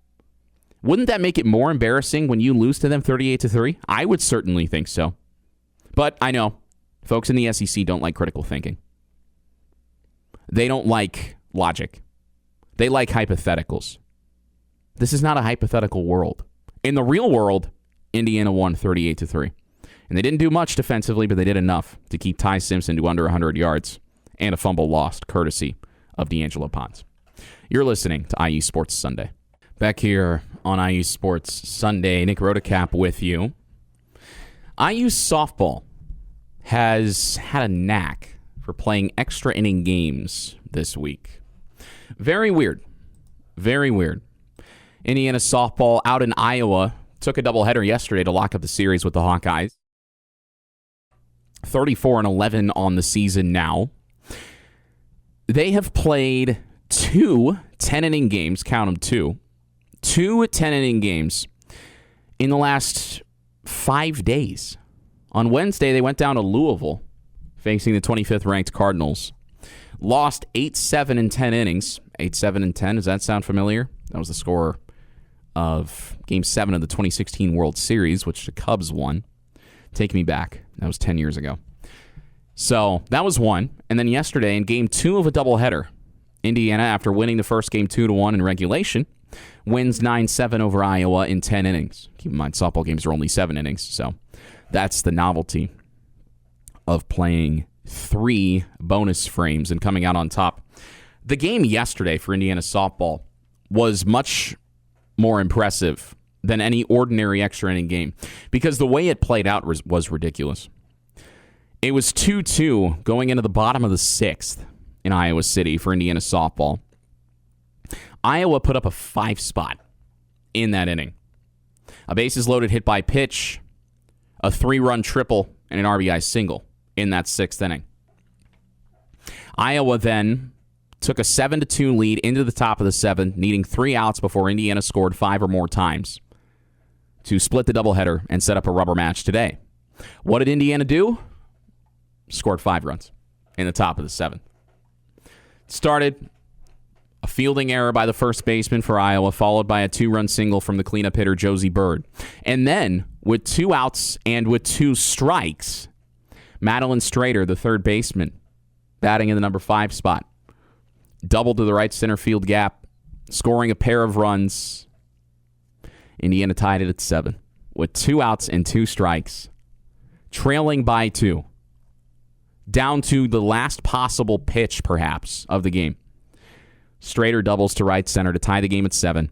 Wouldn't that make it more embarrassing when you lose to them 38-3? I would certainly think so. But I know folks in the SEC don't like critical thinking. They don't like logic. They like hypotheticals. This is not a hypothetical world. In the real world, Indiana won 38-3. And they didn't do much defensively, but they did enough to keep Ty Simpson to under 100 yards and a fumble lost, courtesy of D'Angelo Ponce. You're listening to IU Sports Sunday. Back here on IU Sports Sunday, Nick Rotacap with you. IU softball has had a knack for playing extra inning games this week. Very weird. Very weird. Indiana softball out in Iowa took a doubleheader yesterday to lock up the series with the Hawkeyes. 34-11 on the season now. They have played two 10-inning games, count them two 10-inning games in the last 5 days. On Wednesday, they went down to Louisville, facing the 25th ranked Cardinals. Lost 8-7 in 10 innings. 8-7 in 10, does that sound familiar? That was the score of Game 7 of the 2016 World Series, which the Cubs won. Take me back. That was 10 years ago. So that was one. And then yesterday in Game 2 of a doubleheader, Indiana, after winning the first game 2-1 in regulation, wins 9-7 over Iowa in 10 innings. Keep in mind, softball games are only 7 innings, so that's the novelty of playing 3 bonus frames and coming out on top. The game yesterday for Indiana softball was much more impressive than any ordinary extra inning game because the way it played out was ridiculous. It was 2-2 going into the bottom of the 6th in Iowa City for Indiana softball. Iowa put up a 5 spot in that inning. A bases loaded hit by pitch, a 3-run triple, and an RBI single in that 6th inning. Iowa then took a 7-2 lead into the top of the 7th, needing 3 outs before Indiana scored 5 or more times to split the doubleheader and set up a rubber match today. What did Indiana do? Scored 5 runs in the top of the 7th. Started a fielding error by the first baseman for Iowa, followed by a 2-run single from the cleanup hitter Josie Bird. And then, with 2 outs and with 2 strikes, Madeline Strader, the third baseman, batting in the number 5 spot, doubled to the right center field gap, scoring a pair of runs. Indiana tied it at 7 with 2 outs and 2 strikes, trailing by 2, down to the last possible pitch, perhaps, of the game. Strader doubles to right center to tie the game at 7,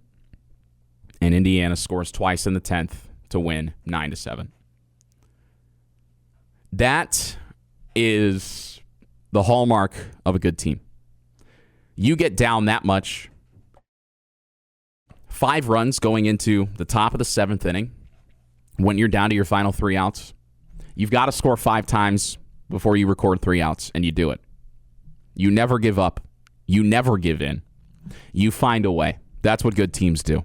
and Indiana scores twice in the 10th to win 9-7. That is the hallmark of a good team. You get down that much, 5 runs going into the top of the 7th inning, when you're down to your final 3 outs, you've got to score 5 times before you record 3 outs, and you do it. You never give up. You never give in. You find a way. That's what good teams do.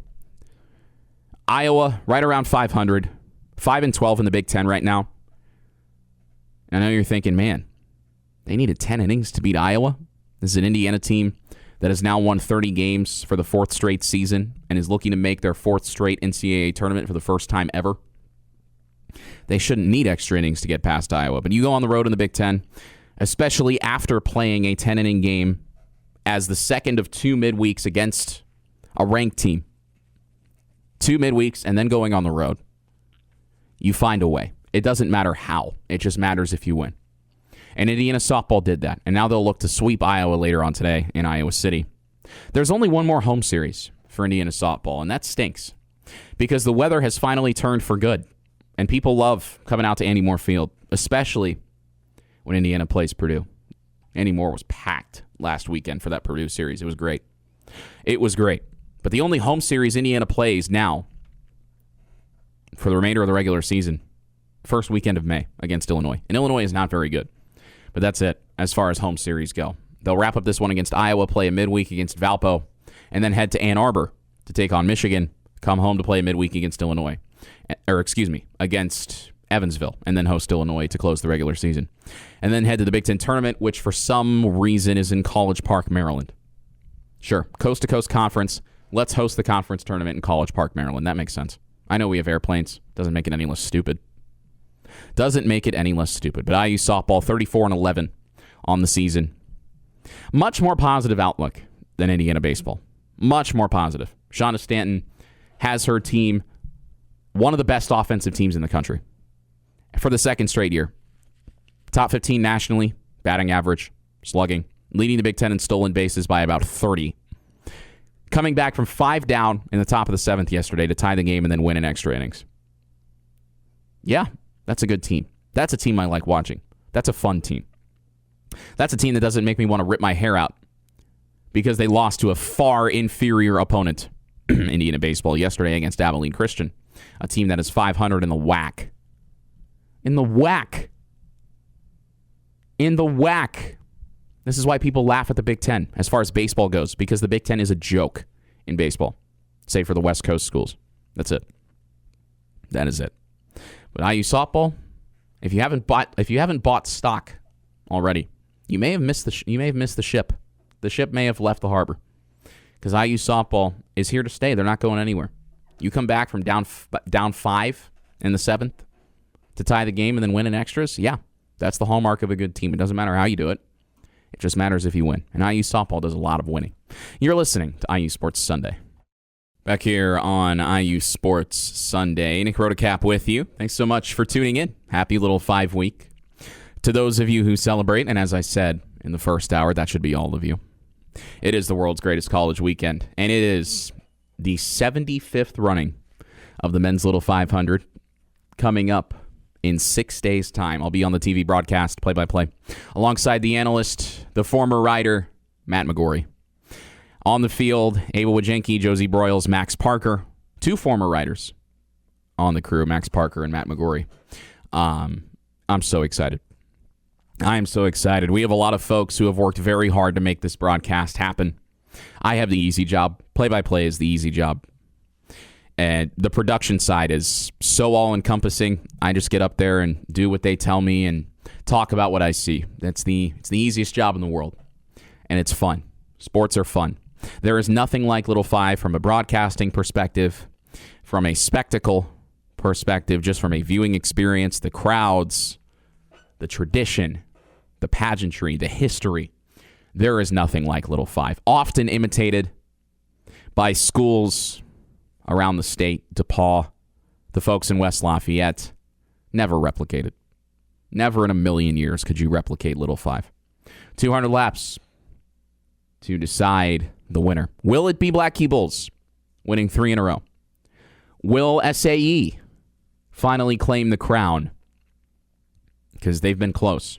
Iowa, right around 500, 5-12 in the Big Ten right now. I know you're thinking, man, they needed 10 innings to beat Iowa. This is an Indiana team that has now won 30 games for the 4th straight season and is looking to make their 4th straight NCAA tournament for the first time ever. They shouldn't need extra innings to get past Iowa. But you go on the road in the Big Ten, especially after playing a 10-inning game as the second of 2 midweeks against a ranked team. 2 midweeks, and then going on the road. You find a way. It doesn't matter how. It just matters if you win. And Indiana softball did that. And now they'll look to sweep Iowa later on today in Iowa City. There's only one more home series for Indiana softball, and that stinks. Because the weather has finally turned for good. And people love coming out to Andy Moore Field, especially when Indiana plays Purdue. Andy Moore was packed last weekend for that Purdue series. It was great. It was great. But the only home series Indiana plays now for the remainder of the regular season, first weekend of May against Illinois. And Illinois is not very good. But that's it as far as home series go. They'll wrap up this one against Iowa, play a midweek against Valpo, and then head to Ann Arbor to take on Michigan, come home to play a midweek against Illinois. Against Evansville, and then host Illinois to close the regular season. And then head to the Big Ten Tournament, which for some reason is in College Park, Maryland. Sure, coast-to-coast conference. Let's host the conference tournament in College Park, Maryland. That makes sense. I know we have airplanes. Doesn't make it any less stupid. Doesn't make it any less stupid. But IU softball, 34-11 on the season. Much more positive outlook than Indiana baseball. Much more positive. Shauna Stanton has her team one of the best offensive teams in the country for the second straight year. Top 15 nationally, batting average, slugging, leading the Big Ten in stolen bases by about 30. Coming back from 5 down in the top of the 7th yesterday to tie the game and then win in extra innings. Yeah, that's a good team. That's a team I like watching. That's a fun team. That's a team that doesn't make me want to rip my hair out because they lost to a far inferior opponent, Indiana baseball, yesterday against Abilene Christian, a team that is 500 in the WAC. In the WAC. In the WAC. This is why people laugh at the Big Ten as far as baseball goes, because the Big Ten is a joke in baseball, save for the West Coast schools. That's it. That is it. But IU softball, if you haven't bought stock already, you may have missed the ship. The ship may have left the harbor, because IU softball is here to stay. They're not going anywhere. You come back from down 5 in the 7th to tie the game and then win in extras. Yeah, that's the hallmark of a good team. It doesn't matter how you do it. It just matters if you win. And IU softball does a lot of winning. You're listening to IU Sports Sunday. Back here on IU Sports Sunday, Nick Rotacap with you. Thanks so much for tuning in. Happy little 5 week. To those of you who celebrate, and as I said in the first hour, that should be all of you. It is the world's greatest college weekend, and it is the 75th running of the Men's Little 500 coming up in 6 days' time. I'll be on the TV broadcast, play-by-play, alongside the analyst, the former rider, Matt McGorry. On the field, Ava Wajenki, Josie Broyles, Max Parker, 2 former riders on the crew, Max Parker and Matt McGorry. I'm so excited. I am so excited. We have a lot of folks who have worked very hard to make this broadcast happen. I have the easy job. Play-by-play is the easy job. And the production side is so all-encompassing. I just get up there and do what they tell me and talk about what I see. It's the easiest job in the world. And it's fun. Sports are fun. There is nothing like Little Five from a broadcasting perspective, from a spectacle perspective, just from a viewing experience, the crowds, the tradition, the pageantry, the history. There is nothing like Little Five. Often imitated by schools around the state, DePaul, the folks in West Lafayette. Never replicated. Never in a million years could you replicate Little Five. 200 laps to decide the winner. Will it be Black Key Bulls winning 3 in a row? Will SAE finally claim the crown? Because they've been close.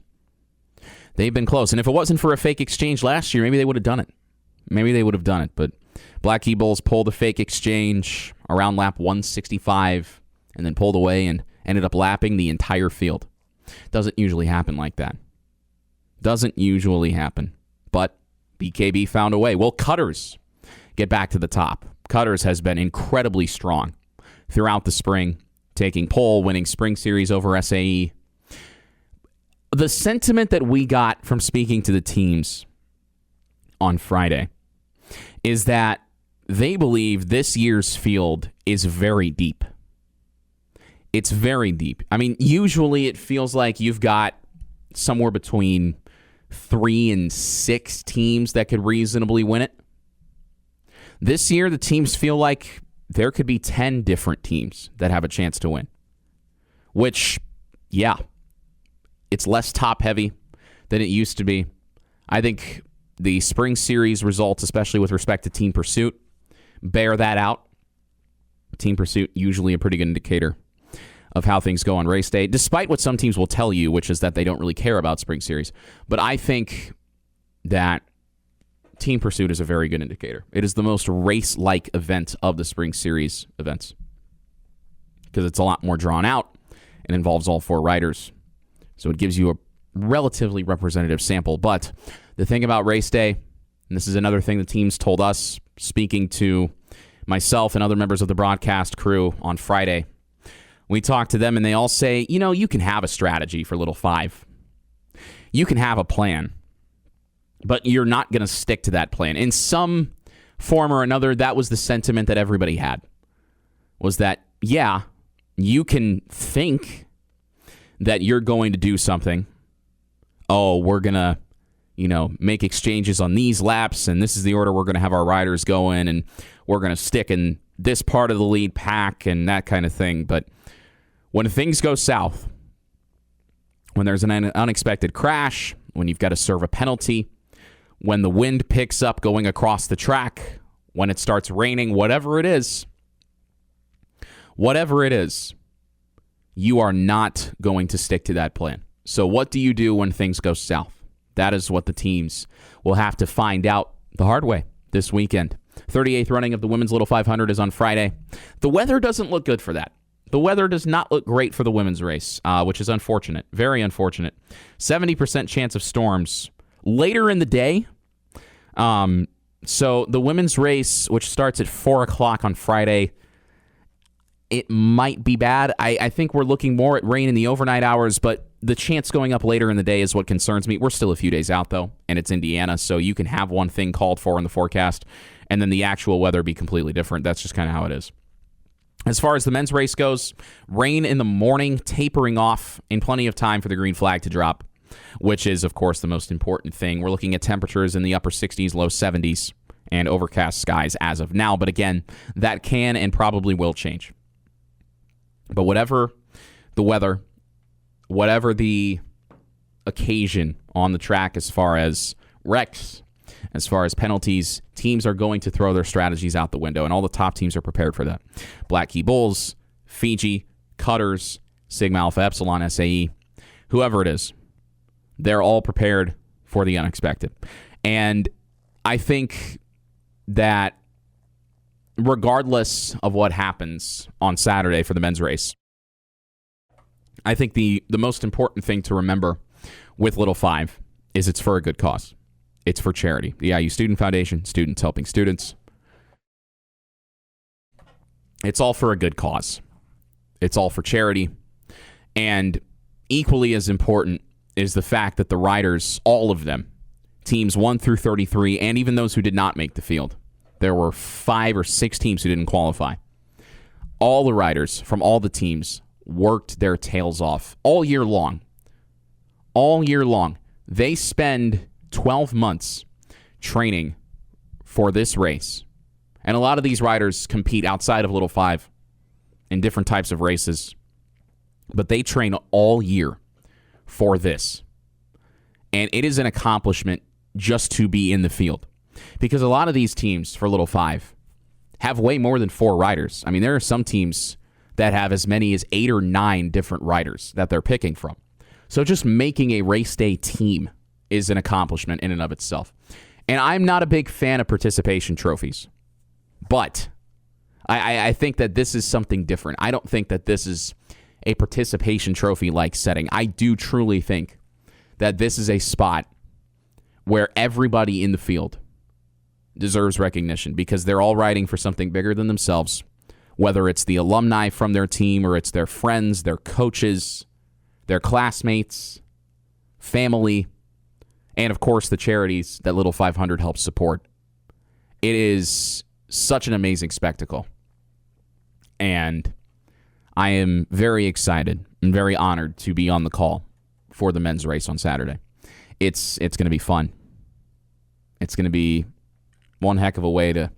They've been close. And if it wasn't for a fake exchange last year, maybe they would have done it. But Black Key Bulls pulled a fake exchange around lap 165 and then pulled away and ended up lapping the entire field. Doesn't usually happen like that. Doesn't usually happen. But BKB found a way. Will Cutters get back to the top? Cutters has been incredibly strong throughout the spring, taking pole, winning spring series over SAE. The sentiment that we got from speaking to the teams on Friday is that they believe this year's field is very deep. It's very deep. I mean, usually it feels like you've got somewhere between 3 and 6 teams that could reasonably win it. This year, the teams feel like there could be 10 different teams that have a chance to win. Which, yeah, it's less top-heavy than it used to be. I think the spring series results, especially with respect to team pursuit, bear that out. Team pursuit, usually a pretty good indicator of how things go on race day, despite what some teams will tell you, which is that they don't really care about spring series. But I think that team pursuit is a very good indicator. It is the most race-like event of the spring series events because it's a lot more drawn out and involves all 4 riders. So it gives you a relatively representative sample. But the thing about race day, and this is another thing the teams told us, speaking to myself and other members of the broadcast crew on Friday, we talked to them and they all say, you can have a strategy for Little 5. You can have a plan, but you're not going to stick to that plan. In some form or another, that was the sentiment that everybody had, was that, yeah, you can think that you're going to do something. Oh, we're going to, make exchanges on these laps, and this is the order we're going to have our riders go in, and we're going to stick in this part of the lead pack and that kind of thing. But when things go south, when there's an unexpected crash, when you've got to serve a penalty, when the wind picks up going across the track, when it starts raining, whatever it is, you are not going to stick to that plan. So what do you do when things go south? That is what the teams will have to find out the hard way this weekend. 38th running of the Women's Little 500 is on Friday. The weather doesn't look good for that. The weather does not look great for the women's race, which is unfortunate. Very unfortunate. 70% chance of storms later in the day. So the women's race, which starts at 4 o'clock on Friday, it might be bad. I think we're looking more at rain in the overnight hours, but the chance going up later in the day is what concerns me. We're still a few days out, though, and it's Indiana, so you can have one thing called for in the forecast, and then the actual weather be completely different. That's just kind of how it is. As far as the men's race goes, rain in the morning, tapering off in plenty of time for the green flag to drop, which is, of course, the most important thing. We're looking at temperatures in the upper 60s, low 70s, and overcast skies as of now. But again, that can and probably will change. But whatever the weather, whatever the occasion on the track as far as wrecks, as far as penalties, teams are going to throw their strategies out the window, and all the top teams are prepared for that. Black Key Bulls, Fiji, Cutters, Sigma Alpha Epsilon, SAE, whoever it is, they're all prepared for the unexpected. And I think that regardless of what happens on Saturday for the men's race, I think the most important thing to remember with Little 5 is it's for a good cause. It's for charity. The IU Student Foundation, students helping students. It's all for a good cause. It's all for charity. And equally as important is the fact that the riders, all of them, teams 1 through 33, and even those who did not make the field, there were 5 or 6 teams who didn't qualify. All the riders from all the teams worked their tails off all year long. All year long. They spend 12 months training for this race. And a lot of these riders compete outside of Little 5 in different types of races. But they train all year for this. And it is an accomplishment just to be in the field. Because a lot of these teams for Little 5 have way more than 4 riders. I mean, there are some teams that have as many as 8 or 9 different riders that they're picking from. So just making a race day team is an accomplishment in and of itself. And I'm not a big fan of participation trophies. But I think that this is something different. I don't think that this is a participation trophy-like setting. I do truly think that this is a spot where everybody in the field deserves recognition because they're all riding for something bigger than themselves, whether it's the alumni from their team or it's their friends, their coaches, their classmates, family, and, of course, the charities that Little 500 helps support. It is such an amazing spectacle. And I am very excited and very honored to be on the call for the men's race on Saturday. It's going to be fun. It's going to be one heck of a way to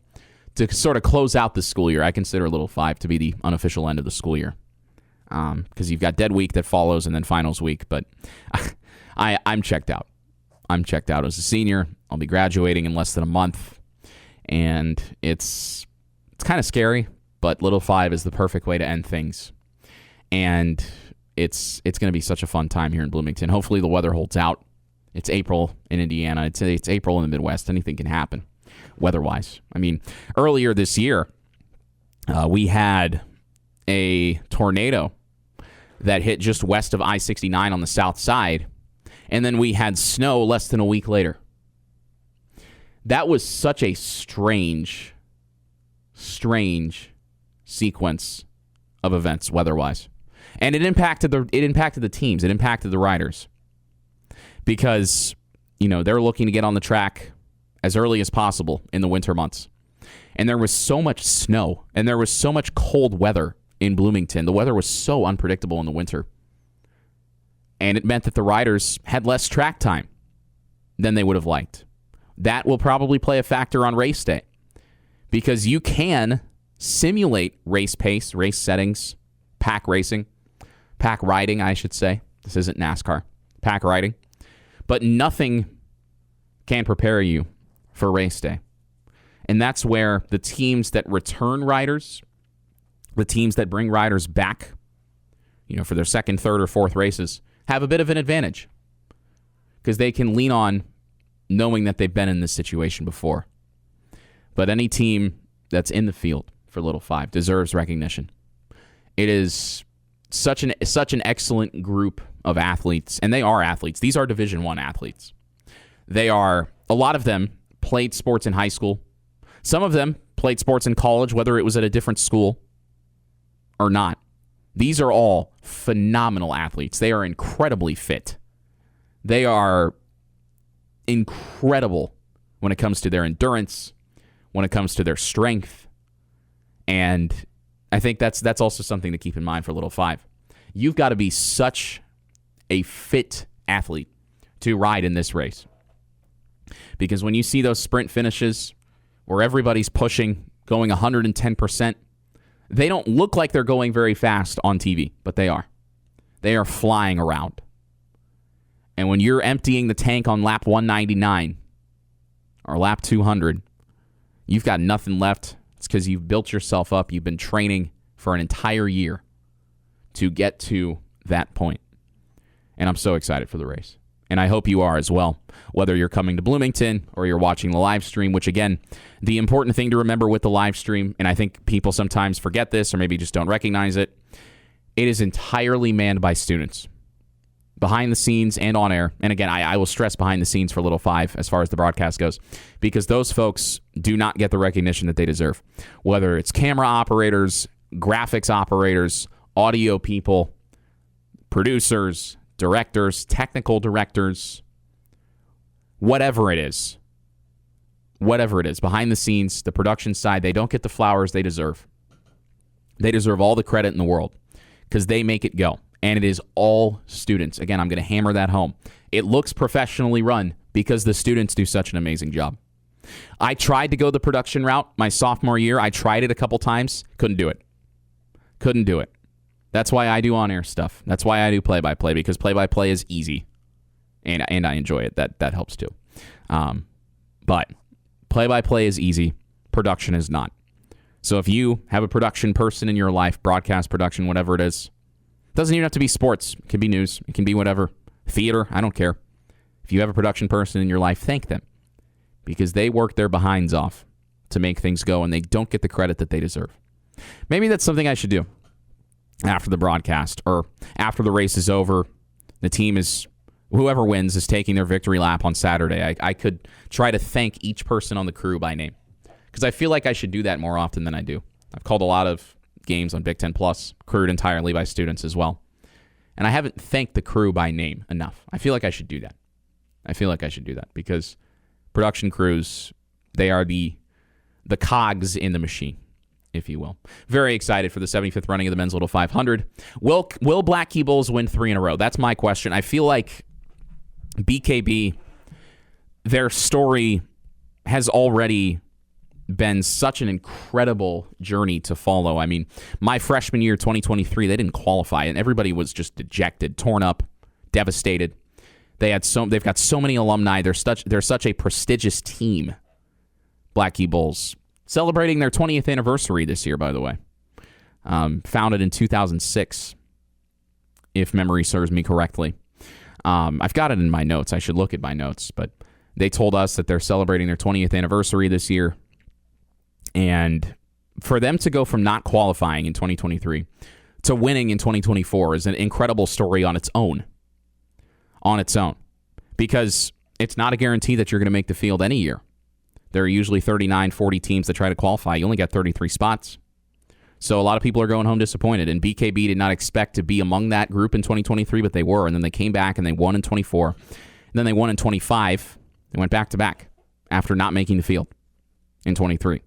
to sort of close out the school year. I consider Little 5 to be the unofficial end of the school year because you've got dead week that follows and then finals week. But I'm checked out. I'm checked out as a senior. I'll be graduating in less than a month, and it's kind of scary, but Little 5 is the perfect way to end things. And it's going to be such a fun time here in Bloomington. Hopefully the weather holds out. It's April in Indiana. It's April in the Midwest. Anything can happen weather-wise. I mean, earlier this year, we had a tornado that hit just west of I-69 on the south side, and then we had snow less than a week later. That was such a strange sequence of events weather-wise. And it impacted the teams. It impacted the riders. Because, they're looking to get on the track as early as possible in the winter months. And there was so much snow, and there was so much cold weather in Bloomington. The weather was so unpredictable in the winter. And it meant that the riders had less track time than they would have liked. That will probably play a factor on race day. Because you can simulate race pace, race settings, pack riding, I should say. This isn't NASCAR. Pack riding. But nothing can prepare you for race day. And that's where the teams that return riders, the teams that bring riders back, for their second, third, or fourth races, have a bit of an advantage. Because they can lean on knowing that they've been in this situation before. But any team that's in the field for Little 5 deserves recognition. It is such an excellent group of athletes, and they are athletes. These are Division I athletes. A lot of them played sports in high school. Some of them played sports in college, whether it was at a different school or not. These are all phenomenal athletes. They are incredibly fit. They are incredible when it comes to their endurance, when it comes to their strength, and I think that's also something to keep in mind for Little 5. You've got to be such a fit athlete to ride in this race. Because when you see those sprint finishes where everybody's pushing, going 110%, they don't look like they're going very fast on TV, but they are. They are flying around. And when you're emptying the tank on lap 199 or lap 200, you've got nothing left. It's because you've built yourself up. You've been training for an entire year to get to that point. And I'm so excited for the race. And I hope you are as well, whether you're coming to Bloomington or you're watching the live stream, which, again, the important thing to remember with the live stream, and I think people sometimes forget this or maybe just don't recognize it, it is entirely manned by students, behind the scenes and on air. And again, I will stress behind the scenes for Little 5 as far as the broadcast goes, because those folks do not get the recognition that they deserve. Whether it's camera operators, graphics operators, audio people, producers, directors, technical directors, whatever it is, behind the scenes, the production side, they don't get the flowers they deserve. They deserve all the credit in the world because they make it go. And it is all students. Again, I'm going to hammer that home. It looks professionally run because the students do such an amazing job. I tried to go the production route my sophomore year. I tried it a couple times. Couldn't do it. That's why I do on-air stuff. That's why I do play-by-play, because play-by-play is easy. And I enjoy it. That helps too. But play-by-play is easy. Production is not. So if you have a production person in your life, broadcast production, whatever it is, doesn't even have to be sports. It can be news. It can be whatever. Theater. I don't care. If you have a production person in your life, thank them. Because they work their behinds off to make things go, and they don't get the credit that they deserve. Maybe that's something I should do after the broadcast or after the race is over. The team is, whoever wins is taking their victory lap on Saturday. I could try to thank each person on the crew by name, because I feel like I should do that more often than I do. I've called a lot of games on Big Ten Plus, crewed entirely by students as well. And I haven't thanked the crew by name enough. I feel like I should do that. Because production crews, they are the cogs in the machine, if you will. Very excited for the 75th running of the Men's Little 500. Will Black Key Bulls win 3 in a row? That's my question. I feel like BKB, their story has already been such an incredible journey to follow. I mean, my freshman year, 2023, they didn't qualify, and everybody was just dejected, torn up, devastated. They've got so many alumni. They're such a prestigious team. Black Key Bulls celebrating their 20th anniversary this year, by the way. Founded in 2006, if memory serves me correctly. I've got it in my notes. I should look at my notes, but they told us that they're celebrating their 20th anniversary this year. And for them to go from not qualifying in 2023 to winning in 2024 is an incredible story on its own. Because it's not a guarantee that you're going to make the field any year. There are usually 39, 40 teams that try to qualify. You only got 33 spots. So a lot of people are going home disappointed. And BKB did not expect to be among that group in 2023, but they were. And then they came back and they won in 24. And then they won in 25. They went back-to-back after not making the field in 23.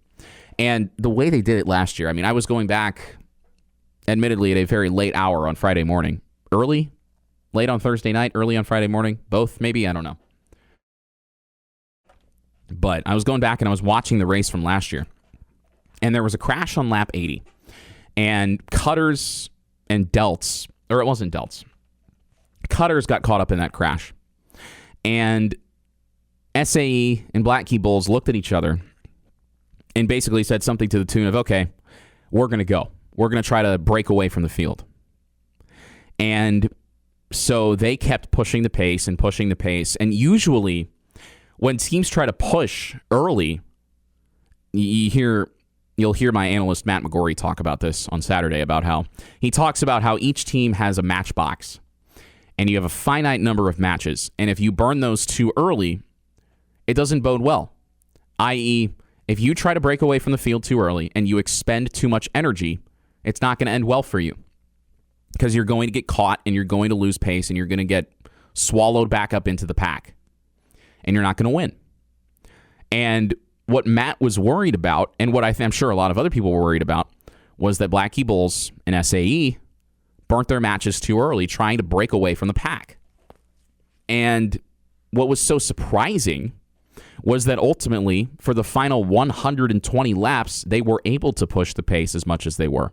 And the way they did it last year, I mean, I was going back, admittedly, at a very late hour on Friday morning. Early? Late on Thursday night? Early on Friday morning? Both? Maybe? I don't know. But I was going back and I was watching the race from last year. And there was a crash on lap 80. And Cutters and Delts, or it wasn't Delts. Cutters got caught up in that crash. And SAE and Black Key Bulls looked at each other and basically said something to the tune of, okay, we're going to go. We're going to try to break away from the field. And so they kept pushing the pace. And usually when teams try to push early, you'll hear my analyst Matt McGorry talk about this on Saturday, about how he talks about how each team has a match box and you have a finite number of matches. And if you burn those too early, it doesn't bode well. I.e., if you try to break away from the field too early and you expend too much energy, it's not going to end well for you because you're going to get caught and you're going to lose pace and you're going to get swallowed back up into the pack and you're not going to win. And what Matt was worried about, and what I'm sure a lot of other people were worried about, was that Black Key Bulls and SAE burnt their matches too early trying to break away from the pack. And what was so surprising was that ultimately, for the final 120 laps, they were able to push the pace as much as they were.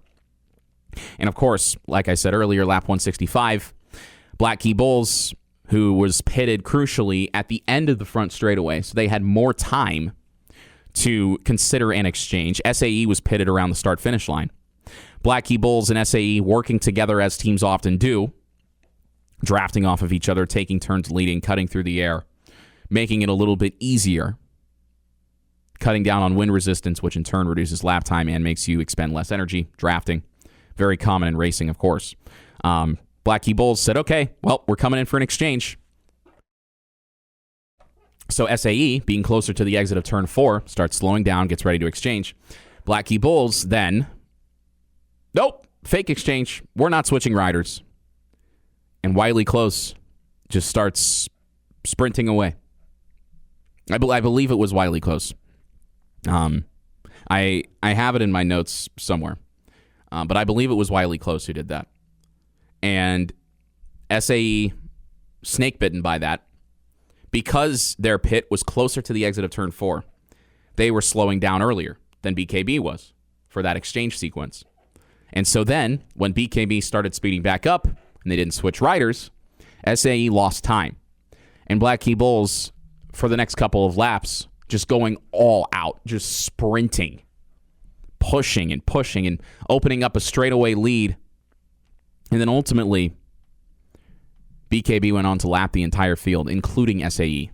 And of course, like I said earlier, lap 165, Black Key Bulls, who was pitted crucially at the end of the front straightaway, so they had more time to consider an exchange. SAE was pitted around the start-finish line. Black Key Bulls and SAE working together as teams often do, drafting off of each other, taking turns leading, cutting through the air, making it a little bit easier, cutting down on wind resistance, which in turn reduces lap time and makes you expend less energy, drafting. Very common in racing, of course. Black Key Bulls said, okay, well, we're coming in for an exchange. So SAE, being closer to the exit of turn 4, starts slowing down, gets ready to exchange. Black Key Bulls then, nope, fake exchange. We're not switching riders. And Wiley Close just starts sprinting away. I believe it was Wiley Close. I have it in my notes somewhere. But I believe it was Wiley Close who did that. And SAE snake bitten by that. Because their pit was closer to the exit of turn 4, they were slowing down earlier than BKB was for that exchange sequence. And so then, when BKB started speeding back up and they didn't switch riders, SAE lost time. And Black Key Bulls, for the next couple of laps, just going all out, just sprinting, pushing and opening up a straightaway lead. And then ultimately, BKB went on to lap the entire field, including SAE,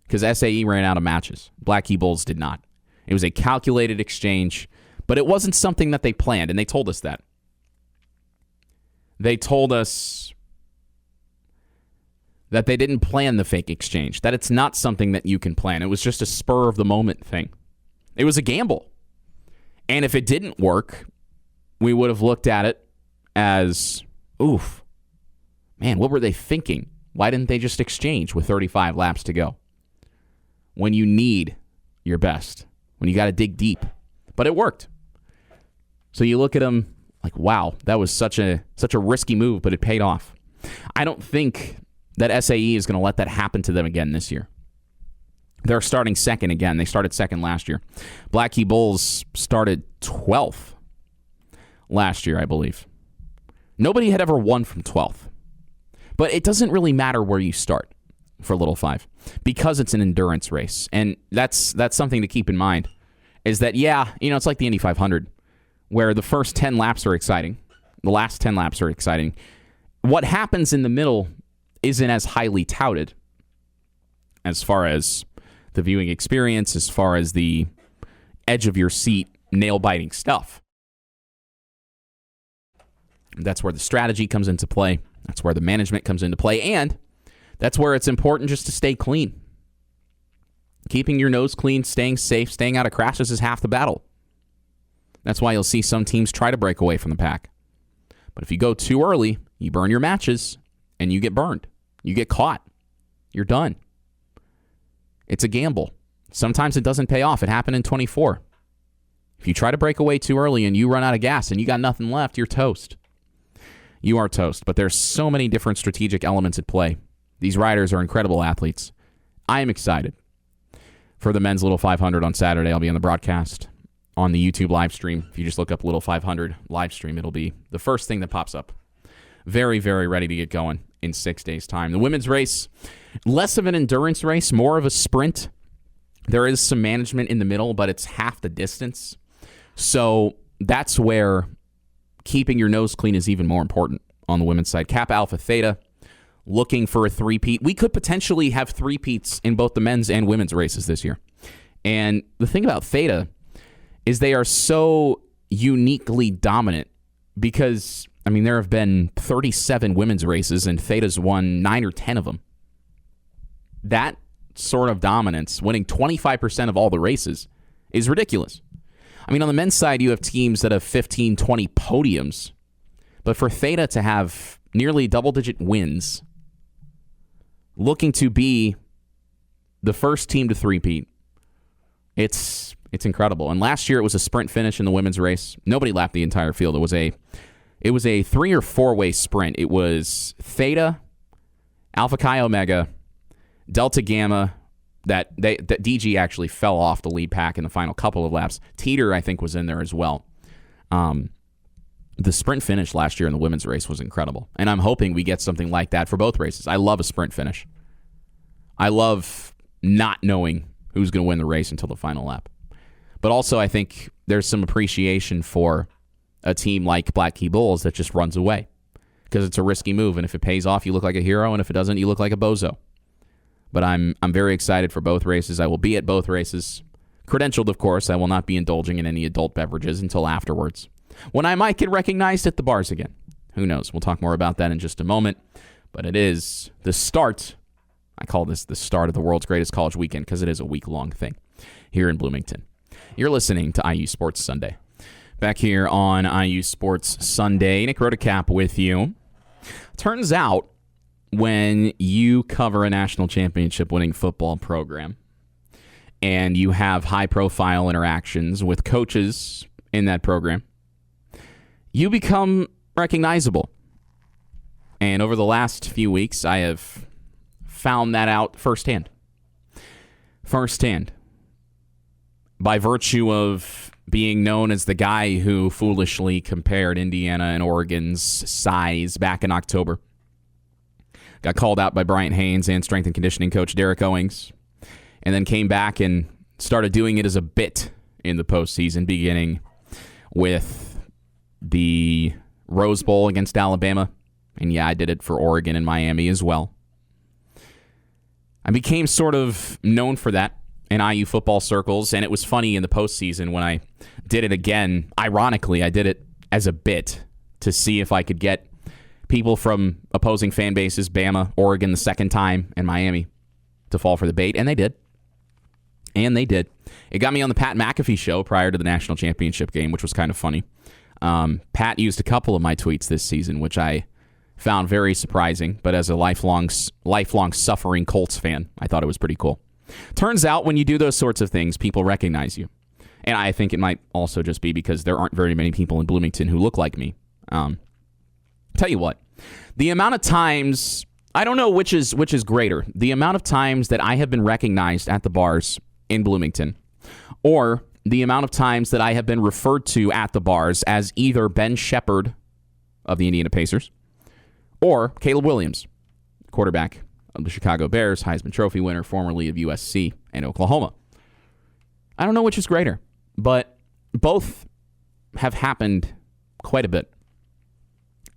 because SAE ran out of matches. Black Key Bulls did not. It was a calculated exchange, but it wasn't something that they planned, and they told us that. They told us that they didn't plan the fake exchange, that it's not something that you can plan. It was just a spur-of-the-moment thing. It was a gamble. And if it didn't work, we would have looked at it as, oof, man, what were they thinking? Why didn't they just exchange with 35 laps to go? When you need your best, when you got to dig deep. But it worked. So you look at them like, wow, that was such a risky move, but it paid off. I don't think that SAE is going to let that happen to them again this year. They're starting second again. They started second last year. Black Key Bulls started 12th last year, I believe. Nobody had ever won from 12th. But it doesn't really matter where you start for Little Five because it's an endurance race. And that's something to keep in mind is that, it's like the Indy 500 where the first 10 laps are exciting. The last 10 laps are exciting. What happens in the middle isn't as highly touted as far as the viewing experience, as far as the edge of your seat, nail-biting stuff. That's where the strategy comes into play. That's where the management comes into play. And that's where it's important just to stay clean. Keeping your nose clean, staying safe, staying out of crashes is half the battle. That's why you'll see some teams try to break away from the pack. But if you go too early, you burn your matches, and you get burned. You get caught. You're done. It's a gamble. Sometimes it doesn't pay off. It happened in 24. If you try to break away too early and you run out of gas and you got nothing left, you're toast. You are toast. But there's so many different strategic elements at play. These riders are incredible athletes. I am excited for the men's Little 500 on Saturday. I'll be on the broadcast on the YouTube live stream. If you just look up Little 500 live stream, it'll be the first thing that pops up. Very, very ready to get going in 6 days' time. The women's race, less of an endurance race, more of a sprint. There is some management in the middle, but it's half the distance. So that's where keeping your nose clean is even more important on the women's side. Kappa Alpha Theta looking for a three-peat. We could potentially have three-peats in both the men's and women's races this year. And the thing about Theta is they are so uniquely dominant because, there have been 37 women's races and Theta's won 9 or 10 of them. That sort of dominance, winning 25% of all the races, is ridiculous. On the men's side, you have teams that have 15, 20 podiums. But for Theta to have nearly double-digit wins, looking to be the first team to three-peat, it's incredible. And last year, it was a sprint finish in the women's race. Nobody lapped the entire field. It was a 3 or 4-way sprint. It was Theta, Alpha Chi Omega, Delta Gamma, that DG actually fell off the lead pack in the final couple of laps. Teeter, I think, was in there as well. The sprint finish last year in the women's race was incredible. And I'm hoping we get something like that for both races. I love a sprint finish. I love not knowing who's going to win the race until the final lap. But also, I think there's some appreciation for a team like Black Key Bulls that just runs away because it's a risky move. And if it pays off, you look like a hero. And if it doesn't, you look like a bozo. But I'm very excited for both races. I will be at both races. Credentialed, of course. I will not be indulging in any adult beverages until afterwards, when I might get recognized at the bars again. Who knows? We'll talk more about that in just a moment. But it is the start. I call this the start of the world's greatest college weekend because it is a week-long thing here in Bloomington. You're listening to IU Sports Sunday. Back here on IU Sports Sunday, Nick Rotacap with you. Turns out, when you cover a national championship winning football program and you have high-profile interactions with coaches in that program, you become recognizable. And over the last few weeks, I have found that out firsthand. By virtue of being known as the guy who foolishly compared Indiana and Oregon's size back in October. Got called out by Bryant Haynes and strength and conditioning coach Derek Owings, and then came back and started doing it as a bit in the postseason, beginning with the Rose Bowl against Alabama. And yeah, I did it for Oregon and Miami as well. I became sort of known for that in IU football circles, and it was funny in the postseason when I did it again. Ironically, I did it as a bit to see if I could get people from opposing fan bases, Bama, Oregon the second time, and Miami, to fall for the bait, and they did. It got me on the Pat McAfee show prior to the national championship game, which was kind of funny. Pat used a couple of my tweets this season, which I found very surprising, but as a lifelong suffering Colts fan, I thought it was pretty cool. Turns out when you do those sorts of things, people recognize you. And I think it might also just be because there aren't very many people in Bloomington who look like me. Tell you what, the amount of times I don't know which is greater, the amount of times that I have been recognized at the bars in Bloomington, or the amount of times that I have been referred to at the bars as either Ben Shepherd of the Indiana Pacers or Caleb Williams, quarterback of the Chicago Bears, Heisman Trophy winner, formerly of USC and Oklahoma. I don't know which is greater, but both have happened quite a bit.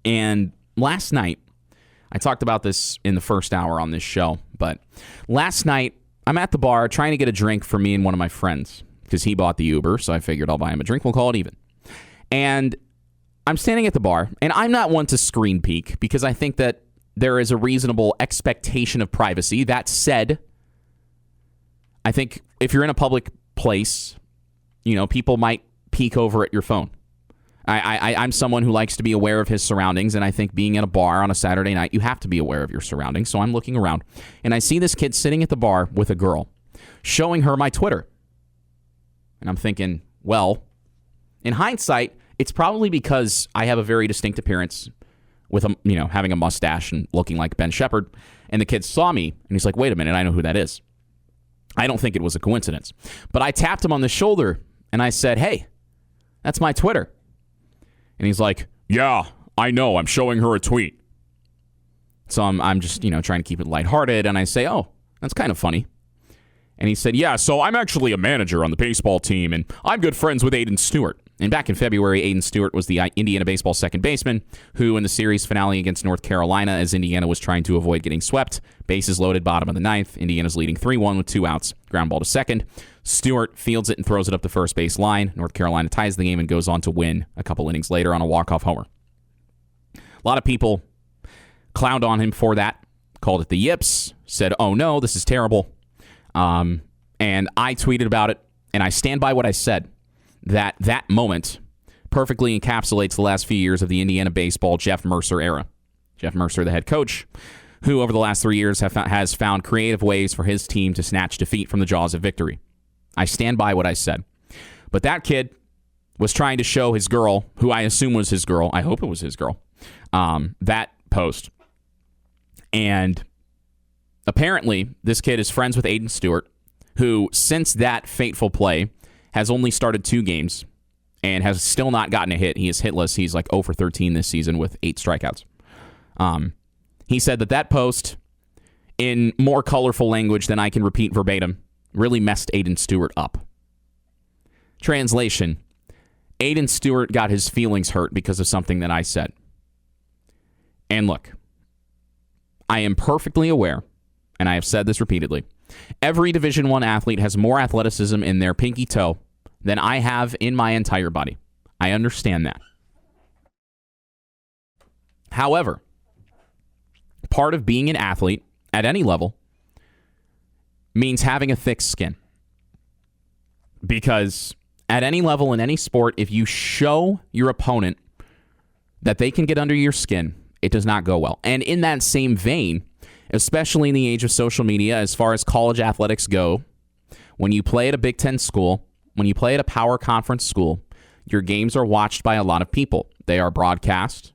And last night, I talked about this in the first hour on this show, but last night, I'm at the bar trying to get a drink for me and one of my friends because he bought the Uber, so I figured I'll buy him a drink. We'll call it even. And I'm standing at the bar, and I'm not one to screen peek because I think that there is a reasonable expectation of privacy. That said, I think if you're in a public place, people might peek over at your phone. I'm someone who likes to be aware of his surroundings, and I think being at a bar on a Saturday night, you have to be aware of your surroundings. So I'm looking around, and I see this kid sitting at the bar with a girl, showing her my Twitter. And I'm thinking, well, in hindsight, it's probably because I have a very distinct appearance with having a mustache and looking like Ben Shepherd. And the kid saw me, and he's like, wait a minute, I know who that is. I don't think it was a coincidence. But I tapped him on the shoulder, and I said, hey, that's my Twitter. And he's like, yeah, I know. I'm showing her a tweet. So I'm just, trying to keep it lighthearted. And I say, oh, that's kind of funny. And he said, yeah, so I'm actually a manager on the baseball team, and I'm good friends with Aiden Stewart. And back in February, Aiden Stewart was the Indiana baseball second baseman who, in the series finale against North Carolina, as Indiana was trying to avoid getting swept, bases loaded, bottom of the ninth, Indiana's leading 3-1 with 2 outs, ground ball to second. Stewart fields it and throws it up the first base line. North Carolina ties the game and goes on to win a couple innings later on a walk-off homer. A lot of people clowned on him for that, called it the yips, said, oh no, this is terrible. And I tweeted about it, and I stand by what I said, that moment perfectly encapsulates the last few years of the Indiana baseball Jeff Mercer era. Jeff Mercer, the head coach, who over the last 3 years has found creative ways for his team to snatch defeat from the jaws of victory. I stand by what I said. But that kid was trying to show his girl, who I assume was his girl, I hope it was his girl, that post. And apparently, this kid is friends with Aiden Stewart, who, since that fateful play, has only started 2 games and has still not gotten a hit. He is hitless. He's like 0 for 13 this season with 8 strikeouts. He said that post, in more colorful language than I can repeat verbatim, really messed Aiden Stewart up. Translation, Aiden Stewart got his feelings hurt because of something that I said. And look, I am perfectly aware, and I have said this repeatedly, every Division I athlete has more athleticism in their pinky toe than I have in my entire body. I understand that. However, part of being an athlete at any level means having a thick skin. Because at any level in any sport, if you show your opponent that they can get under your skin, it does not go well. And in that same vein, especially in the age of social media, as far as college athletics go, when you play at a Big Ten school, when you play at a power conference school, your games are watched by a lot of people. They are broadcast,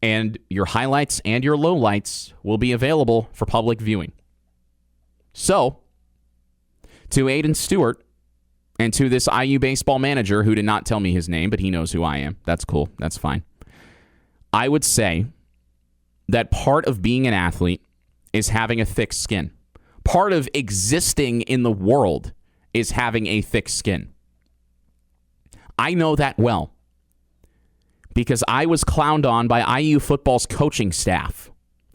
and your highlights and your lowlights will be available for public viewing. So, to Aiden Stewart and to this IU baseball manager who did not tell me his name, but he knows who I am. That's cool. That's fine. I would say that part of being an athlete is having a thick skin. Part of existing in the world is having a thick skin. I know that well because I was clowned on by IU football's coaching staff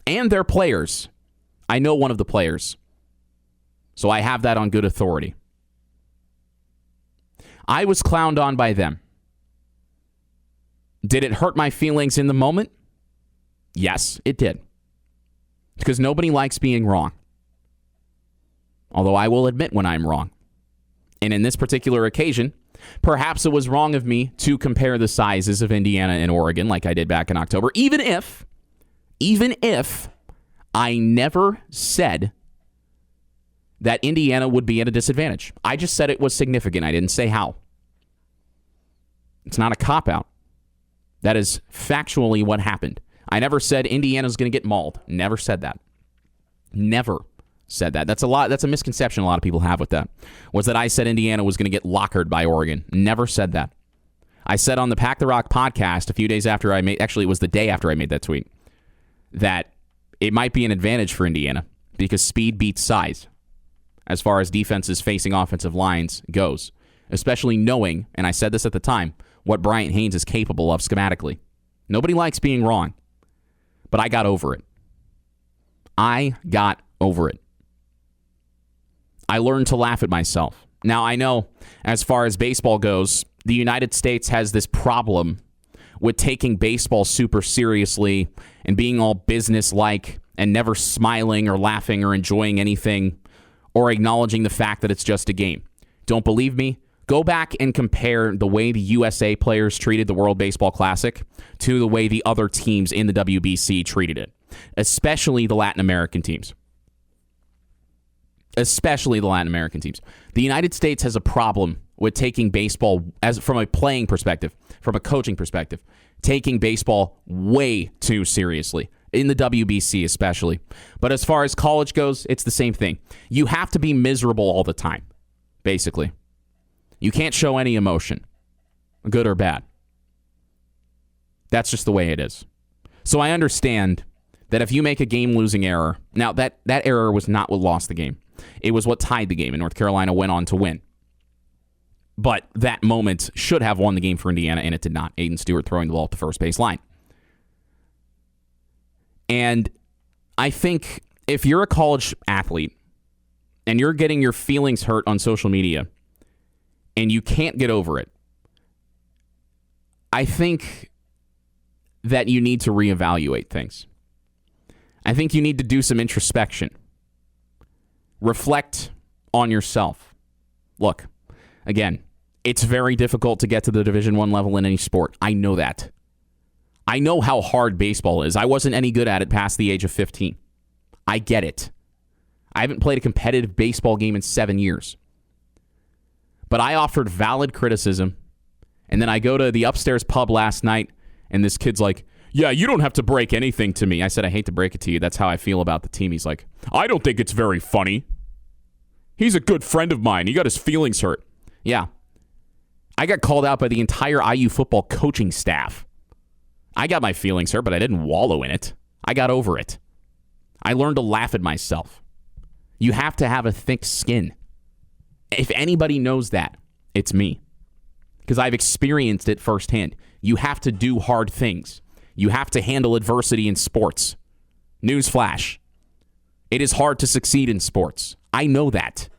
and their players. I know one of the players, so I have that on good authority. I was clowned on by them. Did it hurt my feelings in the moment? Yes, it did. Because nobody likes being wrong. Although I will admit when I'm wrong. And in this particular occasion, perhaps it was wrong of me to compare the sizes of Indiana and Oregon like I did back in October, even if I never said that Indiana would be at a disadvantage. I just said it was significant. I didn't say how. It's not a cop-out. That is factually what happened. I never said Indiana's going to get mauled. Never said that. Never said that. That's a misconception a lot of people have with that. Was that I said Indiana was going to get lockered by Oregon. Never said that. I said on the Pack the Rock podcast a few days after it was the day after I made that tweet, that it might be an advantage for Indiana because speed beats size as far as defenses facing offensive lines goes, especially knowing, and I said this at the time, what Bryant Haynes is capable of schematically. Nobody likes being wrong, but I got over it. I got over it. I learned to laugh at myself. Now, I know as far as baseball goes, the United States has this problem with taking baseball super seriously and being all business-like and never smiling or laughing or enjoying anything or acknowledging the fact that it's just a game. Don't believe me? Go back and compare the way the USA players treated the World Baseball Classic to the way the other teams in the WBC treated it, especially the Latin American teams. The United States has a problem with taking baseball from a playing perspective, from a coaching perspective, taking baseball way too seriously, in the WBC especially. But as far as college goes, it's the same thing. You have to be miserable all the time, basically. You can't show any emotion, good or bad. That's just the way it is. So I understand that if you make a game-losing error, now that error was not what lost the game. It was what tied the game, and North Carolina went on to win. But that moment should have won the game for Indiana, and it did not. Aiden Stewart throwing the ball at the first base line. And I think if you're a college athlete and you're getting your feelings hurt on social media and you can't get over it, I think that you need to reevaluate things. I think you need to do some introspection. Reflect on yourself. Look, again, it's very difficult to get to the Division I level in any sport. I know that. I know how hard baseball is. I wasn't any good at it past the age of 15. I get it. I haven't played a competitive baseball game in 7 years. But I offered valid criticism, and then I go to the upstairs pub last night, and this kid's like, yeah, you don't have to break anything to me. I said, I hate to break it to you. That's how I feel about the team. He's like, I don't think it's very funny. He's a good friend of mine. He got his feelings hurt. Yeah. I got called out by the entire IU football coaching staff. I got my feelings hurt, but I didn't wallow in it. I got over it. I learned to laugh at myself. You have to have a thick skin. If anybody knows that, it's me. Because I've experienced it firsthand. You have to do hard things. You have to handle adversity in sports. Newsflash. It is hard to succeed in sports. I know that.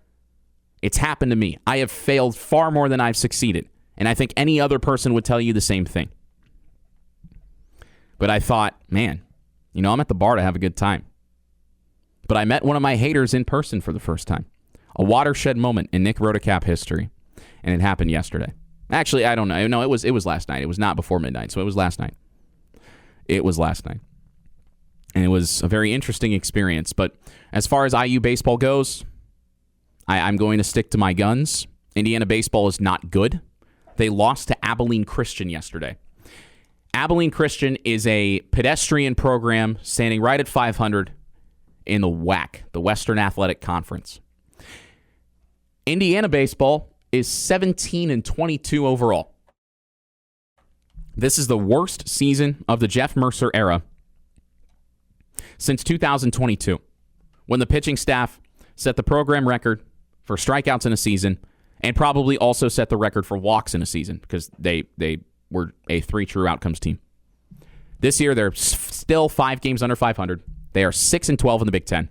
It's happened to me. I have failed far more than I've succeeded. And I think any other person would tell you the same thing. But I thought, man, I'm at the bar to have a good time. But I met one of my haters in person for the first time. A watershed moment in Nick Rotacap history. And it happened yesterday. Actually, I don't know. No, it was last night. It was not before midnight, so it was last night. And it was a very interesting experience. But as far as IU baseball goes, I'm going to stick to my guns. Indiana baseball is not good. They lost to Abilene Christian yesterday. Abilene Christian is a pedestrian program standing right at 500 in the WAC, the Western Athletic Conference. Indiana baseball is 17-22 overall. This is the worst season of the Jeff Mercer era since 2022, when the pitching staff set the program record for strikeouts in a season and probably also set the record for walks in a season because they were a 3 true outcomes team. This year, they're still 5 games under 500. They are 6-12 in the Big Ten.